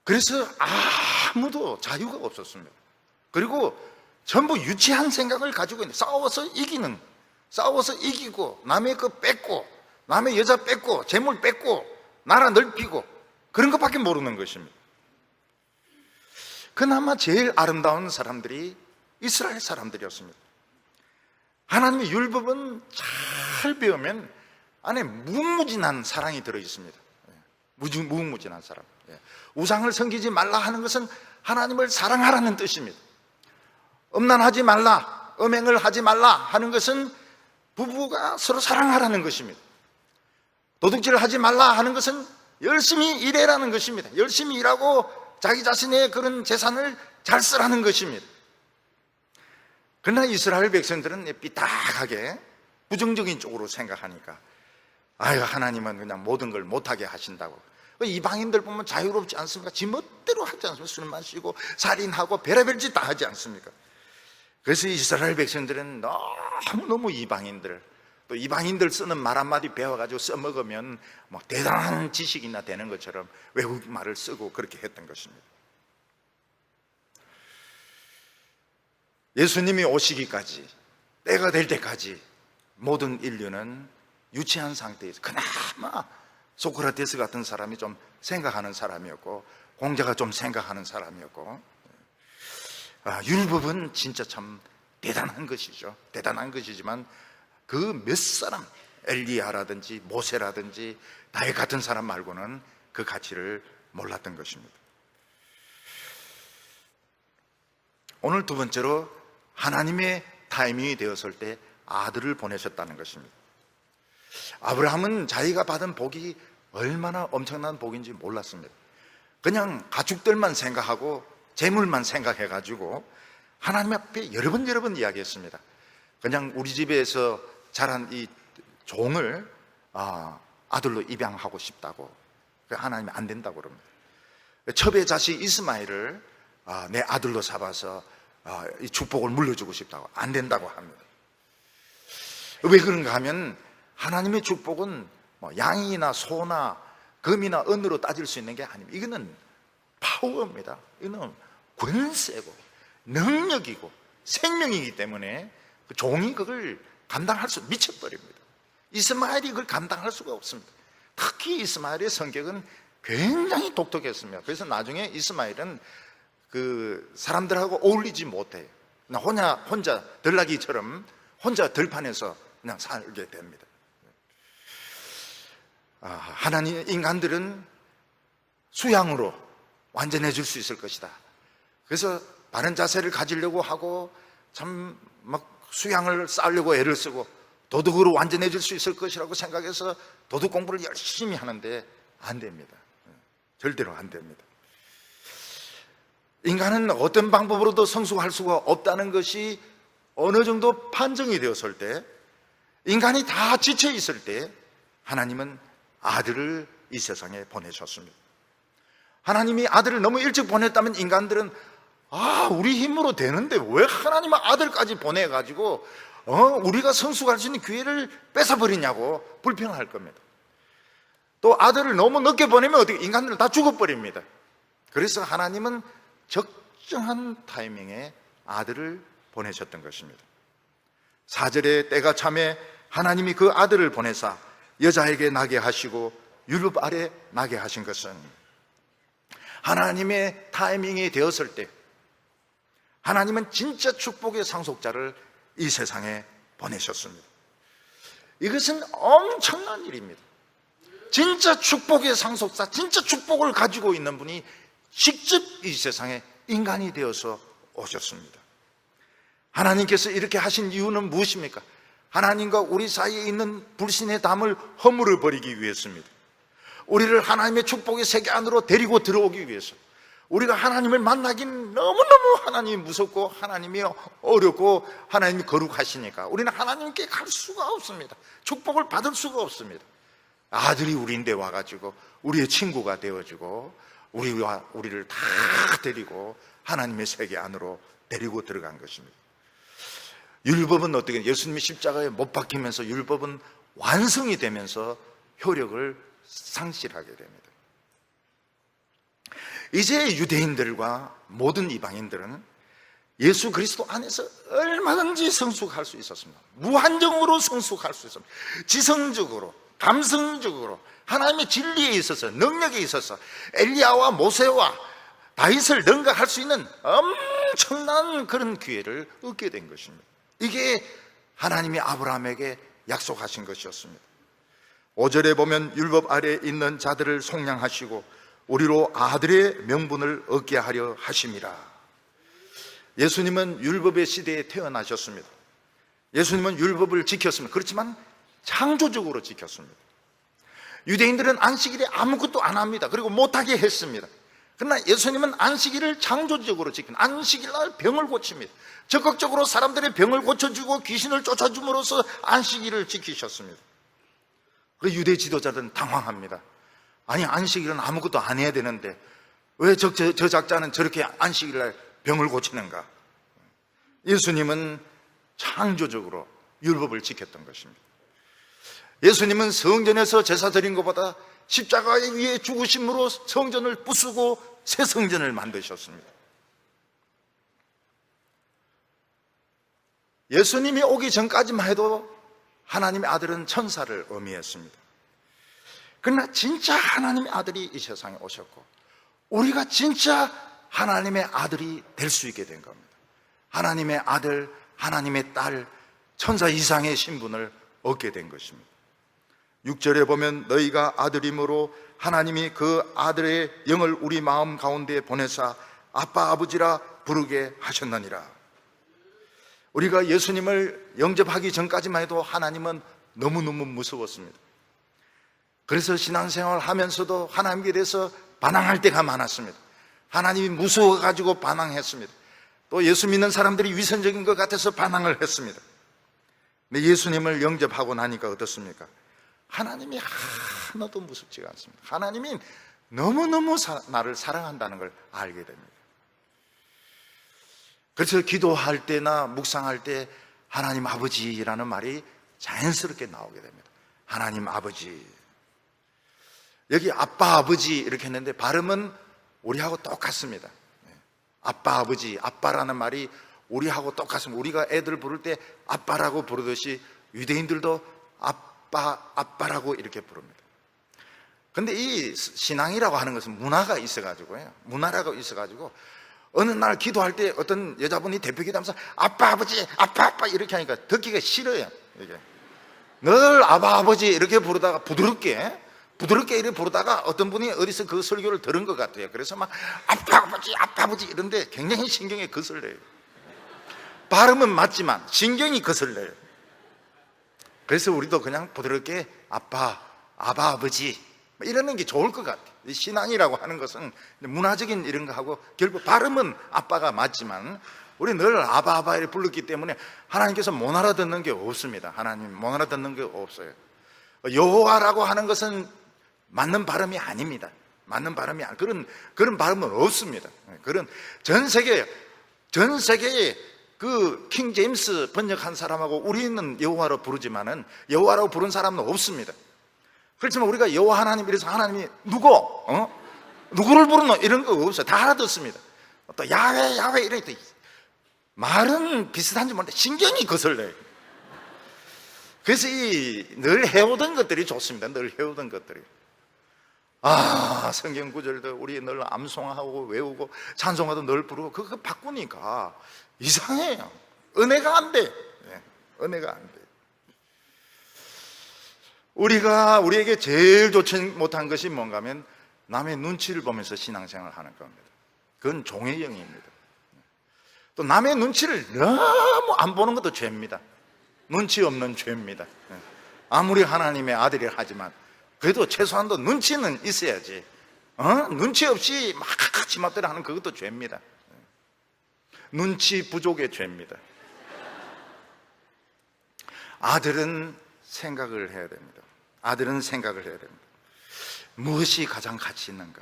그래서 아무도 자유가 없었습니다. 그리고 전부 유치한 생각을 가지고 있는, 싸워서 이기고 남의 거 뺏고 남의 여자 뺏고 재물 뺏고 나라 넓히고 그런 것밖에 모르는 것입니다. 그나마 제일 아름다운 사람들이 이스라엘 사람들이었습니다. 하나님의 율법은 잘 배우면 안에 무궁무진한 사랑이 들어있습니다. 무궁무진한 사랑. 우상을 섬기지 말라 하는 것은 하나님을 사랑하라는 뜻입니다. 음란하지 말라, 음행을 하지 말라 하는 것은 부부가 서로 사랑하라는 것입니다. 도둑질을 하지 말라 하는 것은 열심히 일해라는 것입니다. 열심히 일하고 자기 자신의 그런 재산을 잘 쓰라는 것입니다. 그러나 이스라엘 백성들은 삐딱하게 부정적인 쪽으로 생각하니까 하나님은 그냥 모든 걸 못하게 하신다고. 이방인들 보면 자유롭지 않습니까? 지 멋대로 하지 않습니까? 술 마시고 살인하고 별의별 짓 다 하지 않습니까? 그래서 이스라엘 백성들은 너무너무 이방인들, 또 이방인들 쓰는 말 한마디 배워가지고 써먹으면 뭐 대단한 지식이나 되는 것처럼 외국말을 쓰고 그렇게 했던 것입니다. 예수님이 오시기까지, 때가 될 때까지 모든 인류는 유치한 상태에서 그나마 소크라테스 같은 사람이 좀 생각하는 사람이었고 공자가 좀 생각하는 사람이었고, 율법은 진짜 참 대단한 것이죠. 대단한 것이지만 그 몇 사람, 엘리야라든지 모세라든지 다윗 같은 사람 말고는 그 가치를 몰랐던 것입니다. 오늘 두 번째로 하나님의 타이밍이 되었을 때 아들을 보내셨다는 것입니다. 아브라함은 자기가 받은 복이 얼마나 엄청난 복인지 몰랐습니다. 그냥 가축들만 생각하고 재물만 생각해가지고 하나님 앞에 여러 번 이야기했습니다. 그냥 우리 집에서 자란 이 종을 아들로 입양하고 싶다고. 하나님이 안 된다고 그럽니다. 첩의 자식 이스마엘을 내 아들로 삼아서 이 축복을 물려주고 싶다고. 안 된다고 합니다. 왜 그런가 하면 하나님의 축복은 뭐 양이나 소나 금이나 은으로 따질 수 있는 게 아닙니다. 이거는 파워입니다. 이거는 권세고 능력이고 생명이기 때문에 그 종이 그걸 감당할 수 미쳐버립니다. 이스마엘이 그걸 감당할 수가 없습니다. 특히 이스마엘의 성격은 굉장히 독특했습니다. 그래서 나중에 이스마엘은 그 사람들하고 어울리지 못해요. 혼자 들나귀처럼 혼자 들판에서 그냥 살게 됩니다. 하나님, 인간들은 수양으로 완전해질 수 있을 것이다. 그래서 바른 자세를 가지려고 하고 참 막 수양을 쌓으려고 애를 쓰고 도덕으로 완전해질 수 있을 것이라고 생각해서 도덕 공부를 열심히 하는데 안 됩니다. 절대로 안 됩니다. 인간은 어떤 방법으로도 성숙할 수가 없다는 것이 어느 정도 판정이 되었을 때, 인간이 다 지쳐 있을 때 하나님은 아들을 이 세상에 보내셨습니다. 하나님이 아들을 너무 일찍 보냈다면 인간들은 우리 힘으로 되는데 왜 하나님은 아들까지 보내가지고 우리가 성숙할 수 있는 기회를 뺏어버리냐고 불평할 겁니다. 또 아들을 너무 늦게 보내면 어떻게 인간들은 다 죽어버립니다. 그래서 하나님은 적정한 타이밍에 아들을 보내셨던 것입니다. 4절에 때가 참에 하나님이 그 아들을 보내사 여자에게 나게 하시고 율법 아래 나게 하신 것은 하나님의 타이밍이 되었을 때 하나님은 진짜 축복의 상속자를 이 세상에 보내셨습니다. 이것은 엄청난 일입니다. 진짜 축복의 상속자, 진짜 축복을 가지고 있는 분이 직접 이 세상에 인간이 되어서 오셨습니다. 하나님께서 이렇게 하신 이유는 무엇입니까? 하나님과 우리 사이에 있는 불신의 담을 허물어 버리기 위해서입니다. 우리를 하나님의 축복의 세계 안으로 데리고 들어오기 위해서. 우리가 하나님을 만나긴 너무너무 하나님이 무섭고 하나님이 어렵고 하나님이 거룩하시니까 우리는 하나님께 갈 수가 없습니다. 축복을 받을 수가 없습니다. 아들이 우리인데 와가지고 우리의 친구가 되어주고 우리를 다 데리고 하나님의 세계 안으로 데리고 들어간 것입니다. 율법은 어떻게, 예수님이 십자가에 못 박히면서 율법은 완성이 되면서 효력을 상실하게 됩니다. 이제 유대인들과 모든 이방인들은 예수 그리스도 안에서 얼마든지 성숙할 수 있었습니다. 무한정으로 성숙할 수 있었습니다. 지성적으로, 감성적으로, 하나님의 진리에 있어서, 능력에 있어서 엘리야와 모세와 다윗을 능가할 수 있는 엄청난 그런 기회를 얻게 된 것입니다. 이게 하나님이 아브라함에게 약속하신 것이었습니다. 5절에 보면 율법 아래에 있는 자들을 속량하시고 우리로 아들의 명분을 얻게 하려 하심이라. 예수님은 율법의 시대에 태어나셨습니다. 예수님은 율법을 지켰습니다. 그렇지만 창조적으로 지켰습니다. 유대인들은 안식일에 아무것도 안 합니다. 그리고 못하게 했습니다. 그러나 예수님은 안식일을 창조적으로 지킨, 안식일 날 병을 고칩니다. 적극적으로 사람들의 병을 고쳐주고 귀신을 쫓아줌으로써 안식일을 지키셨습니다. 그 유대 지도자들은 당황합니다. 아니, 안식일은 아무것도 안 해야 되는데 왜 저 작자는 저렇게 안식일날 병을 고치는가? 예수님은 창조적으로 율법을 지켰던 것입니다. 예수님은 성전에서 제사 드린 것보다 십자가 위에 죽으심으로 성전을 부수고 새 성전을 만드셨습니다. 예수님이 오기 전까지만 해도 하나님의 아들은 천사를 의미했습니다. 그러나 진짜 하나님의 아들이 이 세상에 오셨고 우리가 진짜 하나님의 아들이 될 수 있게 된 겁니다. 하나님의 아들, 하나님의 딸, 천사 이상의 신분을 얻게 된 것입니다. 6절에 보면 너희가 아들이므로 하나님이 그 아들의 영을 우리 마음 가운데 보내사 아빠 아버지라 부르게 하셨느니라. 우리가 예수님을 영접하기 전까지만 해도 하나님은 너무너무 무서웠습니다. 그래서 신앙생활을 하면서도 하나님께 대해서 반항할 때가 많았습니다. 하나님이 무서워가지고 반항했습니다. 또 예수 믿는 사람들이 위선적인 것 같아서 반항을 했습니다. 근데 예수님을 영접하고 나니까 어떻습니까? 하나님이 하나도 무섭지가 않습니다. 하나님이 너무너무 나를 사랑한다는 걸 알게 됩니다. 그래서 기도할 때나 묵상할 때 하나님 아버지라는 말이 자연스럽게 나오게 됩니다. 하나님 아버지. 여기 아빠 아버지 이렇게 했는데 발음은 우리하고 똑같습니다. 아빠 아버지, 아빠라는 말이 우리하고 똑같습니다. 우리가 애들 부를 때 아빠라고 부르듯이 유대인들도 아빠라고 이렇게 부릅니다. 근데 이 신앙이라고 하는 것은 문화가 있어가지고요. 문화라고 있어가지고 어느 날 기도할 때 어떤 여자분이 대표 기도하면서 아빠 아버지, 아빠 이렇게 하니까 듣기가 싫어요. 이게 늘 아버지 이렇게 부르다가 부드럽게 이렇게 부르다가 어떤 분이 어디서 그 설교를 들은 것 같아요. 그래서 막 아빠 아버지 이런데 굉장히 신경이 거슬려요. 발음은 맞지만 신경이 거슬려요. 그래서 우리도 그냥 부드럽게 아버지 이러는 게 좋을 것 같아요. 신앙이라고 하는 것은 문화적인 이런 거하고 결국 발음은 아빠가 맞지만 우리 늘 아바 이렇게 불렀기 때문에 하나님께서 못 알아듣는 게 없습니다. 하나님 못 알아듣는 게 없어요. 여호와라고 하는 것은 맞는 발음이 아닙니다. 맞는 발음이 그런 발음은 없습니다. 그런 전 세계에 그 킹 제임스 번역한 사람하고 우리는 여호와로 부르지만은 여호와라고 부른 사람은 없습니다. 그렇지만 우리가 여호와 하나님 이래서 하나님이 누구를 부르노 이런 거 없어요. 다 알아듣습니다. 또 야훼 이러니까 말은 비슷한지 모르는데 신경이 거슬려요. 그래서 늘 해오던 것들이 좋습니다. 늘 해오던 것들이. 성경 구절도 우리 늘 암송하고 외우고 찬송가도 늘 부르고 그거 바꾸니까 이상해요. 은혜가 안 돼. 은혜가 안 돼. 우리에게 제일 좋지 못한 것이 뭔가 하면 남의 눈치를 보면서 신앙생활을 하는 겁니다. 그건 종의 영입니다. 또 남의 눈치를 너무 안 보는 것도 죄입니다. 눈치 없는 죄입니다. 아무리 하나님의 아들이라 하지만 그래도 최소한도 눈치는 있어야지. 눈치 없이 막 지멋대로 하는 그것도 죄입니다. 눈치 부족의 죄입니다. 아들은 생각을 해야 됩니다. 아들은 생각을 해야 됩니다. 무엇이 가장 가치 있는가?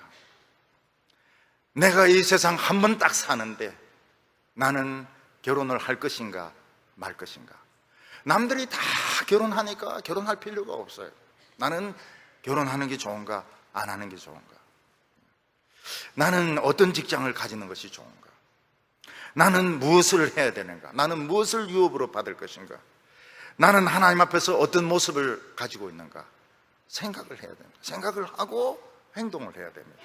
내가 이 세상 한 번 딱 사는데 나는 결혼을 할 것인가 말 것인가? 남들이 다 결혼하니까 결혼할 필요가 없어요. 나는 결혼하는 게 좋은가 안 하는 게 좋은가? 나는 어떤 직장을 가지는 것이 좋은가? 나는 무엇을 해야 되는가? 나는 무엇을 유업으로 받을 것인가? 나는 하나님 앞에서 어떤 모습을 가지고 있는가? 생각을 해야 됩니다. 생각을 하고 행동을 해야 됩니다.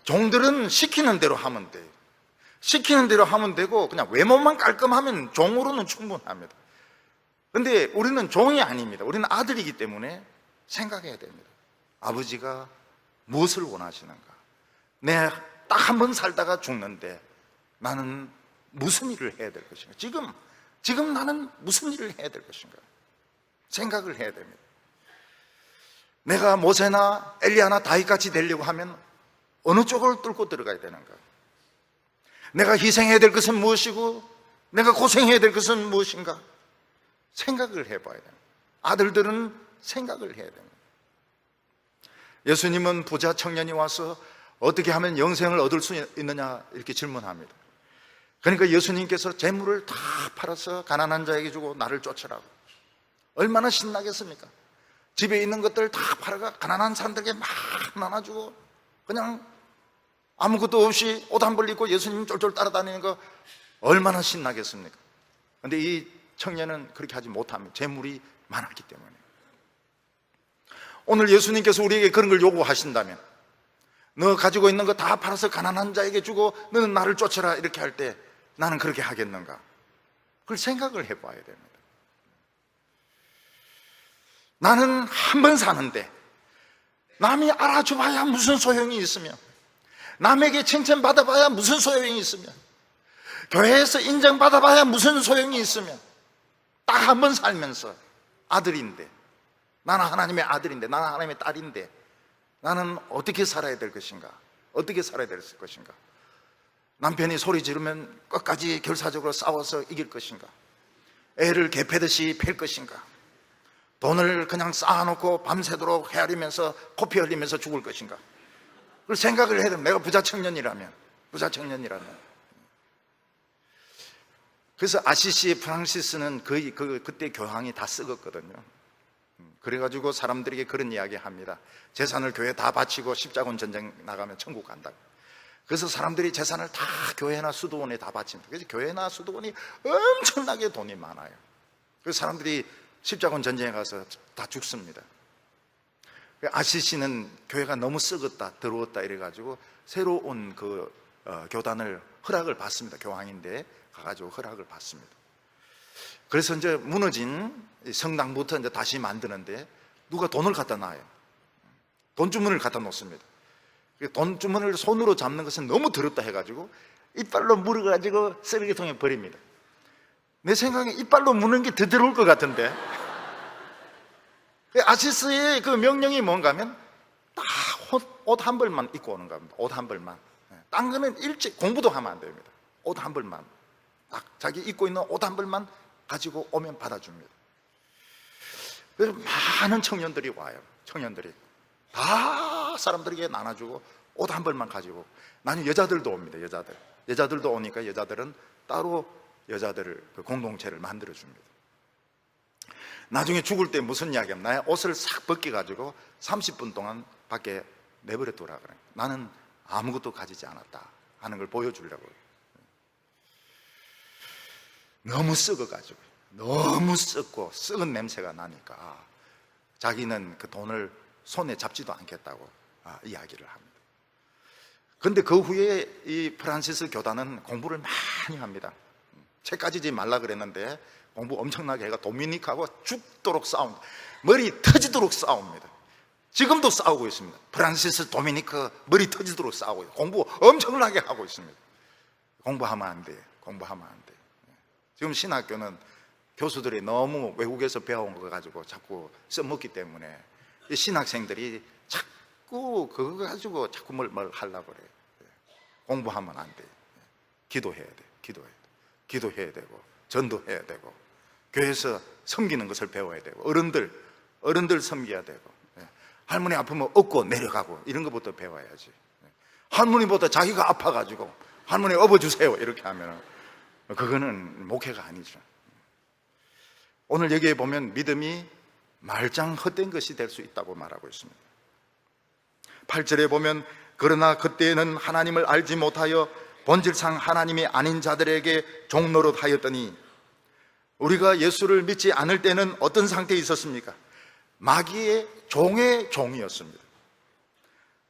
종들은 시키는 대로 하면 돼요. 시키는 대로 하면 되고 그냥 외모만 깔끔하면 종으로는 충분합니다. 그런데 우리는 종이 아닙니다. 우리는 아들이기 때문에 생각해야 됩니다. 아버지가 무엇을 원하시는가? 내 딱 한 번 살다가 죽는데 나는 무슨 일을 해야 될 것인가? 지금 나는 무슨 일을 해야 될 것인가? 생각을 해야 됩니다. 내가 모세나 엘리야나 다윗같이 되려고 하면 어느 쪽을 뚫고 들어가야 되는가? 내가 희생해야 될 것은 무엇이고 내가 고생해야 될 것은 무엇인가? 생각을 해봐야 됩니다. 아들들은 생각을 해야 됩니다. 예수님은 부자 청년이 와서 어떻게 하면 영생을 얻을 수 있느냐 이렇게 질문합니다. 그러니까 예수님께서 재물을 다 팔아서 가난한 자에게 주고 나를 쫓으라고. 얼마나 신나겠습니까? 집에 있는 것들 다 팔아가 가난한 사람들에게 막 나눠주고 그냥 아무것도 없이 옷 한 벌 입고 예수님 쫄쫄 따라다니는 거 얼마나 신나겠습니까? 그런데 이 청년은 그렇게 하지 못합니다. 재물이 많았기 때문에. 오늘 예수님께서 우리에게 그런 걸 요구하신다면 너 가지고 있는 거 다 팔아서 가난한 자에게 주고 너는 나를 쫓아라 이렇게 할 때 나는 그렇게 하겠는가? 그걸 생각을 해봐야 됩니다. 나는 한 번 사는데 남이 알아줘봐야 무슨 소용이 있으며 남에게 칭찬받아봐야 무슨 소용이 있으며 교회에서 인정받아봐야 무슨 소용이 있으며 딱 한 번 살면서 아들인데 나는 하나님의 아들인데 나는 하나님의 딸인데 나는 어떻게 살아야 될 것인가? 어떻게 살아야 될 것인가? 남편이 소리 지르면 끝까지 결사적으로 싸워서 이길 것인가? 애를 개패듯이 팰 것인가? 돈을 그냥 쌓아놓고 밤새도록 헤아리면서 코피 흘리면서 죽을 것인가? 그걸 생각을 해야 됩니다. 내가 부자 청년이라면 그래서 아시시 프랑시스는 그때 교황이 다 썩었거든요. 그래가지고 사람들에게 그런 이야기 합니다. 재산을 교회에 다 바치고 십자군 전쟁 나가면 천국 간다고. 그래서 사람들이 재산을 다 교회나 수도원에 다 바칩니다. 그래서 교회나 수도원이 엄청나게 돈이 많아요. 그래서 사람들이 십자군 전쟁에 가서 다 죽습니다. 아시시는 교회가 너무 썩었다, 더러웠다 이래가지고 새로 온 교단을 허락을 받습니다. 교황인데 가가지고 허락을 받습니다. 그래서 이제 무너진 성당부터 이제 다시 만드는데 누가 돈을 갖다 놔요. 돈주머니를 갖다 놓습니다. 돈주머니를 손으로 잡는 것은 너무 더럽다 해가지고 이빨로 물어가지고 쓰레기통에 버립니다. 내 생각에 이빨로 무는 게 더 더러울 것 같은데 아시스의 그 명령이 뭔가 하면 딱 옷 한 벌만 입고 오는 겁니다. 옷 한 벌만. 딴 거는 일찍 공부도 하면 안 됩니다. 옷 한 벌만 딱 자기 입고 있는 옷 한 벌만 가지고 오면 받아줍니다. 그래서 많은 청년들이 와요. 청년들이 다 사람들에게 나눠주고 옷 한 벌만 가지고. 나는 여자들도 옵니다. 여자들도 오니까 여자들은 따로 여자들을 그 공동체를 만들어줍니다. 나중에 죽을 때 무슨 이야기 하면 나의 옷을 싹 벗겨가지고 30분 동안 밖에 내버려 두라 그래요. 나는 아무것도 가지지 않았다 하는 걸 보여주려고요. 너무 썩어가지고 너무 썩고 썩은 냄새가 나니까 자기는 그 돈을 손에 잡지도 않겠다고 이야기를 합니다. 그런데 그 후에 이 프란시스 교단은 공부를 많이 합니다. 책 가지지 말라 그랬는데 공부 엄청나게 해가 도미닉하고 죽도록 싸웁니다. 머리 터지도록 싸웁니다. 지금도 싸우고 있습니다. 프란시스 도미니크 머리 터지도록 싸우고 있어요. 공부 엄청나게 하고 있습니다. 공부하면 안 돼요. 공부하면 안 돼요. 지금 신학교는 교수들이 너무 외국에서 배워온 거 가지고 자꾸 써먹기 때문에 이 신학생들이 자꾸 그거 가지고 자꾸 뭘 하려고 그래요. 공부하면 안 돼요. 기도해야 돼요. 기도해야 되고 전도해야 되고 교회에서 섬기는 것을 배워야 되고 어른들 섬겨야 되고 할머니 아프면 업고 내려가고 이런 것부터 배워야지. 할머니보다 자기가 아파가지고 할머니 업어주세요 이렇게 하면 그거는 목회가 아니죠. 오늘 여기에 보면 믿음이 말짱 헛된 것이 될 수 있다고 말하고 있습니다. 8절에 보면 그러나 그때에는 하나님을 알지 못하여 본질상 하나님이 아닌 자들에게 종노릇 하였더니, 우리가 예수를 믿지 않을 때는 어떤 상태에 있었습니까? 마귀의 종의 종이었습니다.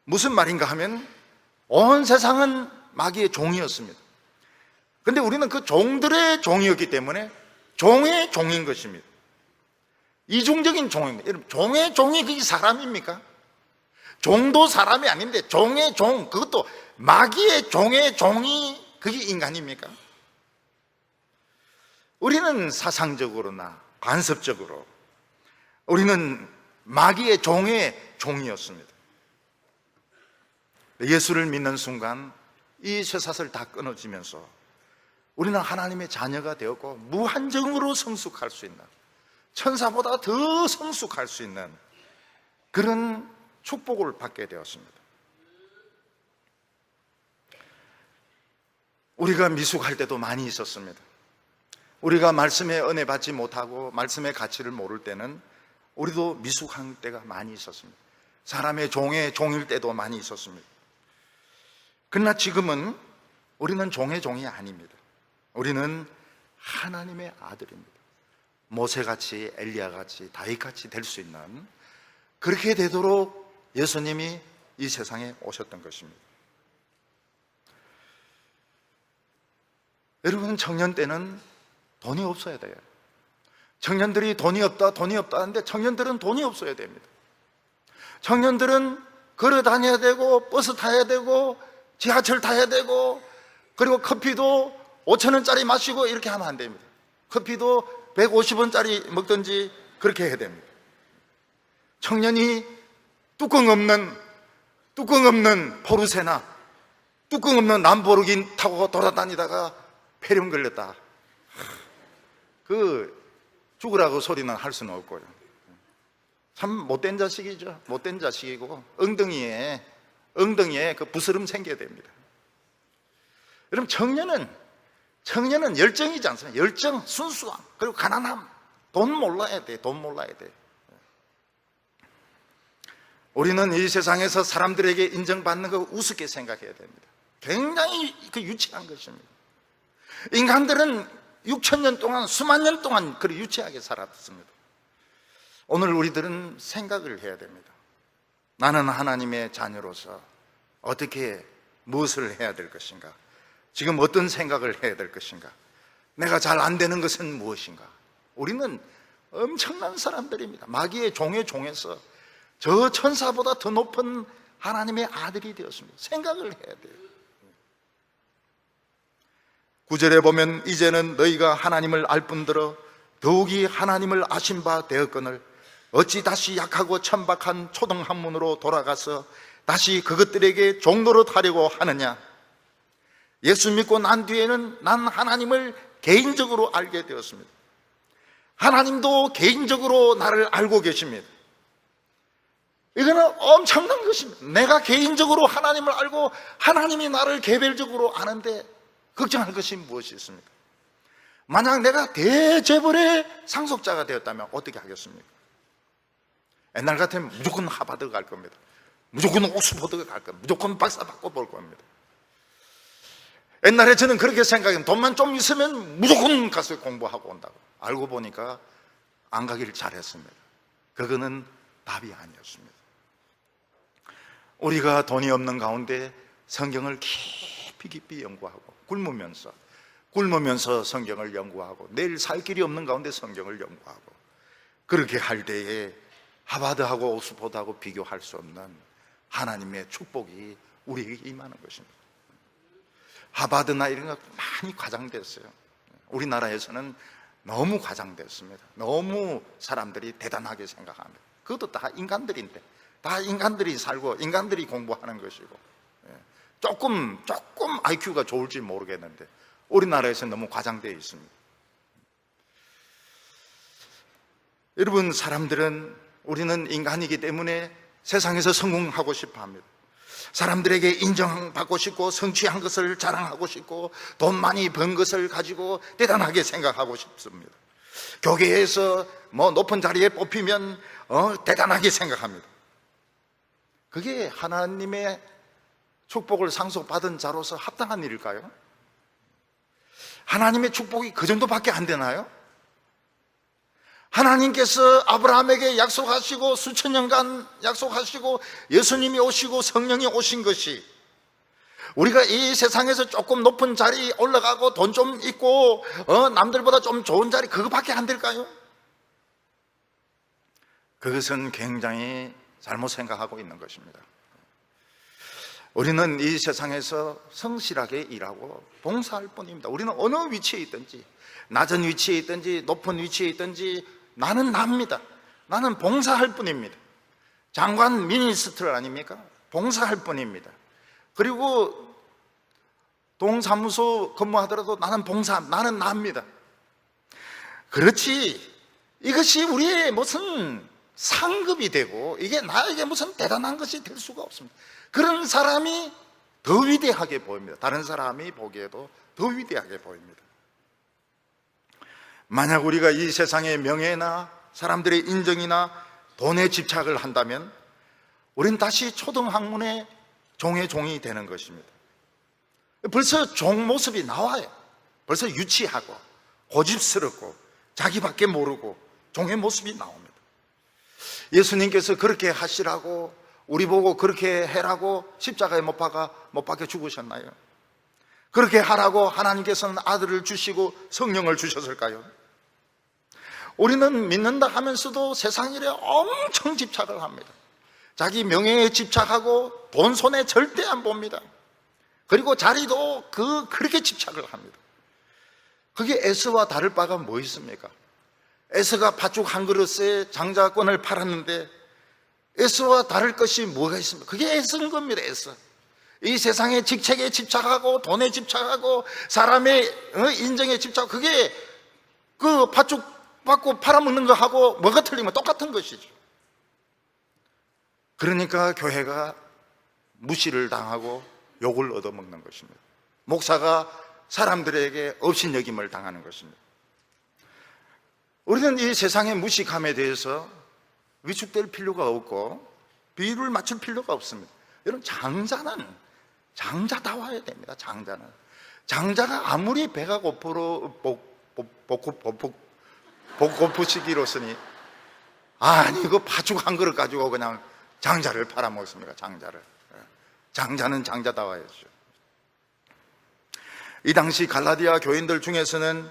무슨 말인가 하면 온 세상은 마귀의 종이었습니다. 그런데 우리는 그 종들의 종이었기 때문에 종의 종인 것입니다. 이중적인 종입니다. 여러분, 종의 종이 그게 사람입니까? 종도 사람이 아닌데 종의 종, 그것도 마귀의 종의 종이 그게 인간입니까? 우리는 사상적으로나 간섭적으로 우리는 마귀의 종의 종이었습니다. 예수를 믿는 순간 이 쇠사슬 다 끊어지면서 우리는 하나님의 자녀가 되었고 무한정으로 성숙할 수 있는, 천사보다 더 성숙할 수 있는 그런 축복을 받게 되었습니다. 우리가 미숙할 때도 많이 있었습니다. 우리가 말씀의 은혜 받지 못하고 말씀의 가치를 모를 때는 우리도 미숙한 때가 많이 있었습니다. 사람의 종의 종일 때도 많이 있었습니다. 그러나 지금은 우리는 종의 종이 아닙니다. 우리는 하나님의 아들입니다. 모세같이, 엘리야같이, 다윗같이 될 수 있는, 그렇게 되도록 예수님이 이 세상에 오셨던 것입니다. 여러분, 청년 때는 돈이 없어야 돼요. 청년들이 돈이 없다 하는데 청년들은 돈이 없어야 됩니다. 청년들은 걸어 다녀야 되고 버스 타야 되고 지하철 타야 되고, 그리고 커피도 5,000원짜리 마시고 이렇게 하면 안 됩니다. 커피도 150원짜리 먹든지 그렇게 해야 됩니다. 청년이 뚜껑 없는 포르쉐나 뚜껑 없는 람보르기니 타고 돌아다니다가 폐렴 걸렸다, 그 죽으라고 소리는 할 수는 없고요. 참 못된 자식이죠. 못된 자식이고 엉덩이에 그 부스럼 생겨야 됩니다. 여러분, 청년은 열정이지 않습니까? 열정, 순수함, 그리고 가난함. 돈 몰라야 돼. 우리는 이 세상에서 사람들에게 인정받는 거 우습게 생각해야 됩니다. 굉장히 그 유치한 것입니다. 인간들은 6,000년 동안, 수만 년 동안 그렇게 유치하게 살았습니다. 오늘 우리들은 생각을 해야 됩니다. 나는 하나님의 자녀로서 어떻게, 무엇을 해야 될 것인가? 지금 어떤 생각을 해야 될 것인가? 내가 잘 안 되는 것은 무엇인가? 우리는 엄청난 사람들입니다. 마귀의 종의 종에서 저 천사보다 더 높은 하나님의 아들이 되었습니다. 생각을 해야 돼요. 9절에 보면 이제는 너희가 하나님을 알 뿐더러 더욱이 하나님을 아신 바 되었거늘 어찌 다시 약하고 천박한 초등학문으로 돌아가서 다시 그것들에게 종노릇 하려고 하느냐? 예수 믿고 난 뒤에는 난 하나님을 개인적으로 알게 되었습니다. 하나님도 개인적으로 나를 알고 계십니다. 이거는 엄청난 것입니다. 내가 개인적으로 하나님을 알고 하나님이 나를 개별적으로 아는데 걱정할 것이 무엇이 있습니까? 만약 내가 대재벌의 상속자가 되었다면 어떻게 하겠습니까? 옛날 같으면 무조건 하버드 갈 겁니다. 무조건 옥스퍼드 갈 겁니다. 무조건 박사 받고 볼 겁니다. 옛날에 저는 그렇게 생각했는데 돈만 좀 있으면 무조건 가서 공부하고 온다고. 알고 보니까 안 가기를 잘했습니다. 그거는 답이 아니었습니다. 우리가 돈이 없는 가운데 성경을 깊이 연구하고 굶으면서 굶으면서 성경을 연구하고 내일 살 길이 없는 가운데 성경을 연구하고, 그렇게 할 때에 하버드하고 옥스퍼드하고 비교할 수 없는 하나님의 축복이 우리에게 임하는 것입니다. 하버드나 이런 거 많이 과장됐어요. 우리나라에서는 너무 과장됐습니다. 너무 사람들이 대단하게 생각합니다. 그것도 다 인간들인데, 다 인간들이 살고 인간들이 공부하는 것이고, 조금 IQ가 좋을지 모르겠는데 우리나라에서 너무 과장되어 있습니다. 여러분, 우리는 인간이기 때문에 세상에서 성공하고 싶어 합니다. 사람들에게 인정받고 싶고, 성취한 것을 자랑하고 싶고, 돈 많이 번 것을 가지고 대단하게 생각하고 싶습니다. 교계에서 높은 자리에 뽑히면 대단하게 생각합니다. 그게 하나님의 축복을 상속받은 자로서 합당한 일일까요? 하나님의 축복이 그 정도밖에 안 되나요? 하나님께서 아브라함에게 약속하시고 수천 년간 약속하시고 예수님이 오시고 성령이 오신 것이 우리가 이 세상에서 조금 높은 자리 올라가고 돈 좀 있고 남들보다 좀 좋은 자리, 그거밖에 안 될까요? 그것은 굉장히 잘못 생각하고 있는 것입니다. 우리는 이 세상에서 성실하게 일하고 봉사할 뿐입니다. 우리는 어느 위치에 있든지, 낮은 위치에 있든지 높은 위치에 있든지 나는 납니다. 나는 봉사할 뿐입니다. 장관 미니스트를 아닙니까? 봉사할 뿐입니다. 그리고 동사무소 근무하더라도 나는 나는 납니다. 그렇지, 이것이 우리의 무슨 상급이 되고 이게 나에게 무슨 대단한 것이 될 수가 없습니다. 그런 사람이 더 위대하게 보입니다. 다른 사람이 보기에도 더 위대하게 보입니다. 만약 우리가 이 세상의 명예나 사람들의 인정이나 돈에 집착을 한다면 우린 다시 초등학문의 종의 종이 되는 것입니다. 벌써 종 모습이 나와요. 벌써 유치하고 고집스럽고 자기밖에 모르고 종의 모습이 나옵니다. 예수님께서 그렇게 하시라고, 우리 보고 그렇게 해라고 십자가에 못 박혀 죽으셨나요? 그렇게 하라고 하나님께서는 아들을 주시고 성령을 주셨을까요? 우리는 믿는다 하면서도 세상 일에 엄청 집착을 합니다. 자기 명예에 집착하고 돈 손에 절대 안 봅니다. 그리고 자리도 그렇게 집착을 합니다. 그게 에서와 다를 바가 뭐 있습니까? 에서가 팥죽 한 그릇에 장자권을 팔았는데 에서와 다를 것이 뭐가 있습니까? 그게 에서인 겁니다. 에서. 이 세상의 직책에 집착하고 돈에 집착하고 사람의 인정에 집착하고, 그게 그 팥죽 받고 팔아먹는 거하고 뭐가 틀리면 똑같은 것이죠. 그러니까 교회가 무시를 당하고 욕을 얻어먹는 것입니다. 목사가 사람들에게 업신여김을 당하는 것입니다. 우리는 이 세상의 무식함에 대해서 위축될 필요가 없고 비율을 맞출 필요가 없습니다. 여러분, 장자다워야 됩니다. 장자가 아무리 배가 고프시기로서니 이거 팥죽 한 그릇 가지고 그냥 장자를 팔아먹습니까? 장자는 장자다워야죠. 이 당시 갈라디아 교인들 중에서는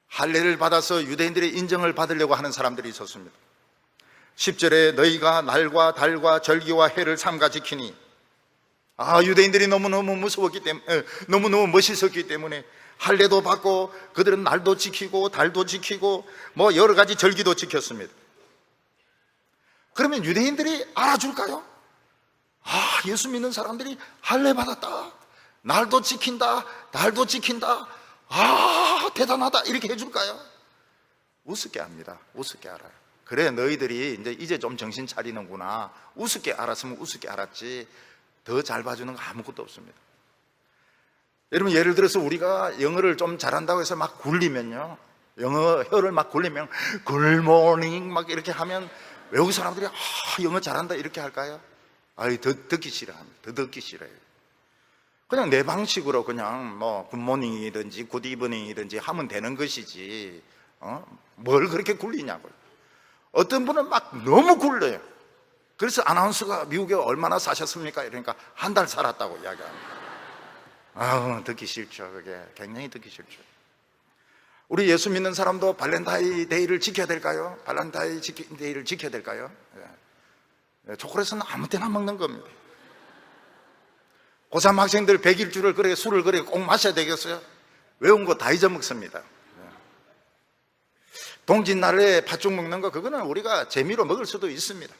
할례를 받아서 유대인들의 인정을 받으려고 하는 사람들이 있었습니다. 10절에 너희가 날과 달과 절기와 해를 삼가 지키니, 유대인들이 너무너무 무서웠기 때문에, 너무너무 멋있었기 때문에 할례도 받고 그들은 날도 지키고 달도 지키고 여러 가지 절기도 지켰습니다. 그러면 유대인들이 알아줄까요? 예수 믿는 사람들이 할례 받았다, 날도 지킨다, 달도 지킨다, 대단하다, 이렇게 해줄까요? 우습게 합니다. 우습게 알아요. 그래, 너희들이 이제 좀 정신 차리는구나, 우습게 알았으면 우습게 알았지, 더 잘 봐주는 거 아무것도 없습니다. 여러분, 예를 들어서 우리가 영어를 좀 잘한다고 해서 막 굴리면요, 영어 혀를 막 굴리면 굿모닝 막 이렇게 하면 외국 사람들이 영어 잘한다 이렇게 할까요? 더 듣기 싫어합니다. 더 듣기 싫어요. 그냥 내 방식으로 그냥 굿모닝이든지 굿이브닝이든지 하면 되는 것이지 뭘 그렇게 굴리냐고요. 어떤 분은 막 너무 굴려요. 그래서 아나운서가 미국에 얼마나 사셨습니까? 이러니까 한 달 살았다고 이야기합니다. 듣기 싫죠. 그게 굉장히 듣기 싫죠. 우리 예수 믿는 사람도 발렌타인데이를 지켜야 될까요? 발렌타인데이를 지켜야 될까요? 초콜릿은 아무 때나 먹는 겁니다. 고3 학생들 100일주를 그래 술을 그래 꼭 마셔야 되겠어요? 외운 거 다 잊어먹습니다. 동짓날에 팥죽 먹는 거, 그거는 우리가 재미로 먹을 수도 있습니다.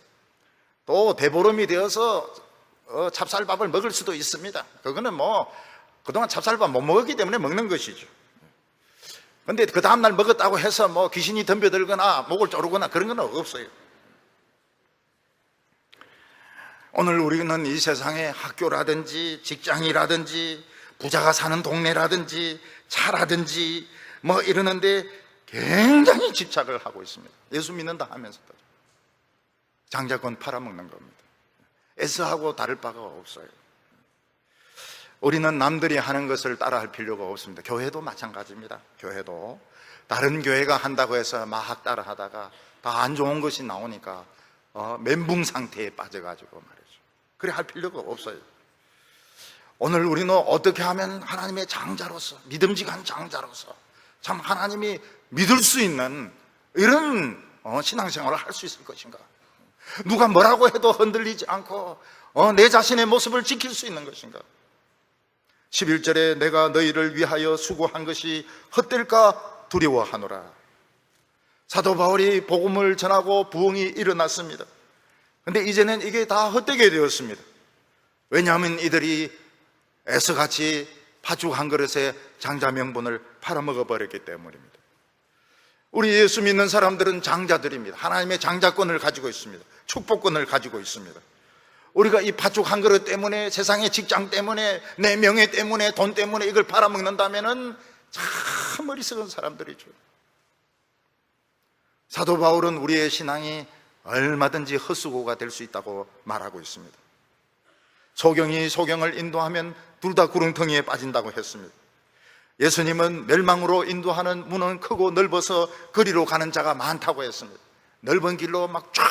또 대보름이 되어서 찹쌀밥을 먹을 수도 있습니다. 그거는 뭐 그동안 찹쌀밥 못 먹었기 때문에 먹는 것이죠. 근데 그 다음날 먹었다고 해서 뭐 귀신이 덤벼들거나 목을 조르거나 그런 건 없어요. 오늘 우리는 이 세상에 학교라든지 직장이라든지 부자가 사는 동네라든지 차라든지 뭐 이러는데 굉장히 집착을 하고 있습니다. 예수 믿는다 하면서도 장자권 팔아먹는 겁니다. 에스하고 다를 바가 없어요. 우리는 남들이 하는 것을 따라할 필요가 없습니다. 교회도 마찬가지입니다. 교회도 다른 교회가 한다고 해서 막 따라하다가 다 안 좋은 것이 나오니까 멘붕 상태에 빠져가지고 말이죠. 그래 할 필요가 없어요. 오늘 우리는 어떻게 하면 하나님의 장자로서, 믿음직한 장자로서 참 하나님이 믿을 수 있는 이런 신앙생활을 할 수 있을 것인가? 누가 뭐라고 해도 흔들리지 않고 내 자신의 모습을 지킬 수 있는 것인가? 11절에 내가 너희를 위하여 수고한 것이 헛될까 두려워하노라. 사도 바울이 복음을 전하고 부흥이 일어났습니다. 근데 이제는 이게 다 헛되게 되었습니다. 왜냐하면 이들이 애서같이 팥죽 한 그릇에 장자 명분을 팔아먹어 버렸기 때문입니다. 우리 예수 믿는 사람들은 장자들입니다. 하나님의 장자권을 가지고 있습니다. 축복권을 가지고 있습니다. 우리가 이 팥죽 한 그릇 때문에, 세상의 직장 때문에, 내 명예 때문에, 돈 때문에 이걸 팔아먹는다면은 참 어리석은 사람들이죠. 사도 바울은 우리의 신앙이 얼마든지 헛수고가 될 수 있다고 말하고 있습니다. 소경이 소경을 인도하면 둘 다 구렁텅이에 빠진다고 했습니다. 예수님은 멸망으로 인도하는 문은 크고 넓어서 거리로 가는 자가 많다고 했습니다. 넓은 길로 막 쫙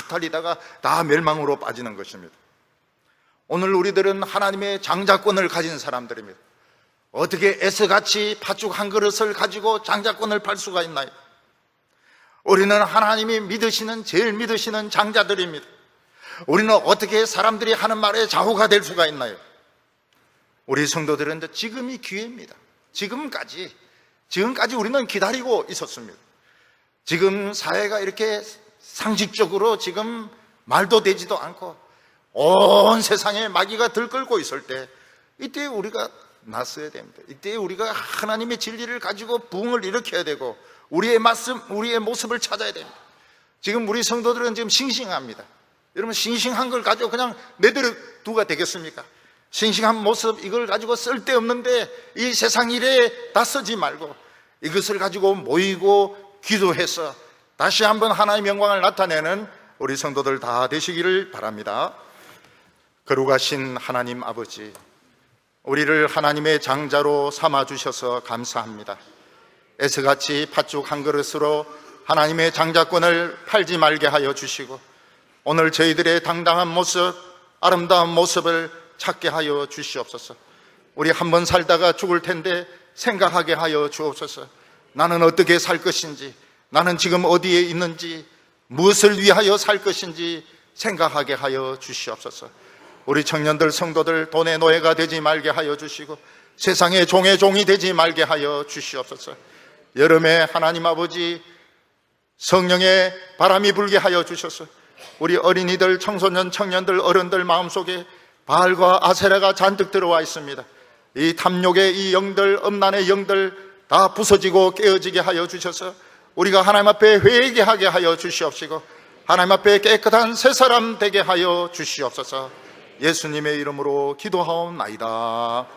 달리다가 다 멸망으로 빠지는 것입니다. 오늘 우리들은 하나님의 장자권을 가진 사람들입니다. 어떻게 에서같이 팥죽 한 그릇을 가지고 장자권을 팔 수가 있나요? 우리는 하나님이 믿으시는, 제일 믿으시는 장자들입니다. 우리는 어떻게 사람들이 하는 말에 좌우가 될 수가 있나요? 우리 성도들은 지금이 기회입니다. 지금까지 우리는 기다리고 있었습니다. 지금 사회가 이렇게 상식적으로 지금 말도 되지도 않고 온 세상에 마귀가 들끓고 있을 때, 이때 우리가 나서야 됩니다. 이때 우리가 하나님의 진리를 가지고 부흥을 일으켜야 되고 우리의 모습을 찾아야 됩니다. 지금 우리 성도들은 지금 싱싱합니다. 여러분, 싱싱한 걸 가지고 그냥 내버려 두가 되겠습니까? 싱싱한 모습, 이걸 가지고 쓸데없는데 이 세상 일에 다 쓰지 말고 이것을 가지고 모이고 기도해서 다시 한번 하나님의 영광을 나타내는 우리 성도들 다 되시기를 바랍니다. 거룩하신 하나님 아버지, 우리를 하나님의 장자로 삼아주셔서 감사합니다. 에서같이 팥죽 한 그릇으로 하나님의 장자권을 팔지 말게 하여 주시고 오늘 저희들의 당당한 모습, 아름다운 모습을 찾게 하여 주시옵소서. 우리 한번 살다가 죽을 텐데 생각하게 하여 주옵소서. 나는 어떻게 살 것인지, 나는 지금 어디에 있는지, 무엇을 위하여 살 것인지 생각하게 하여 주시옵소서. 우리 청년들, 성도들 돈의 노예가 되지 말게 하여 주시고 세상의 종의 종이 되지 말게 하여 주시옵소서. 여름에 하나님 아버지 성령의 바람이 불게 하여 주셔서 우리 어린이들, 청소년, 청년들, 어른들 마음속에 바알과 아세라가 잔뜩 들어와 있습니다. 이 탐욕의 이 영들, 음란의 영들 다 부서지고 깨어지게 하여 주셔서 우리가 하나님 앞에 회개하게 하여 주시옵시고 하나님 앞에 깨끗한 새 사람 되게 하여 주시옵소서. 예수님의 이름으로 기도하옵나이다.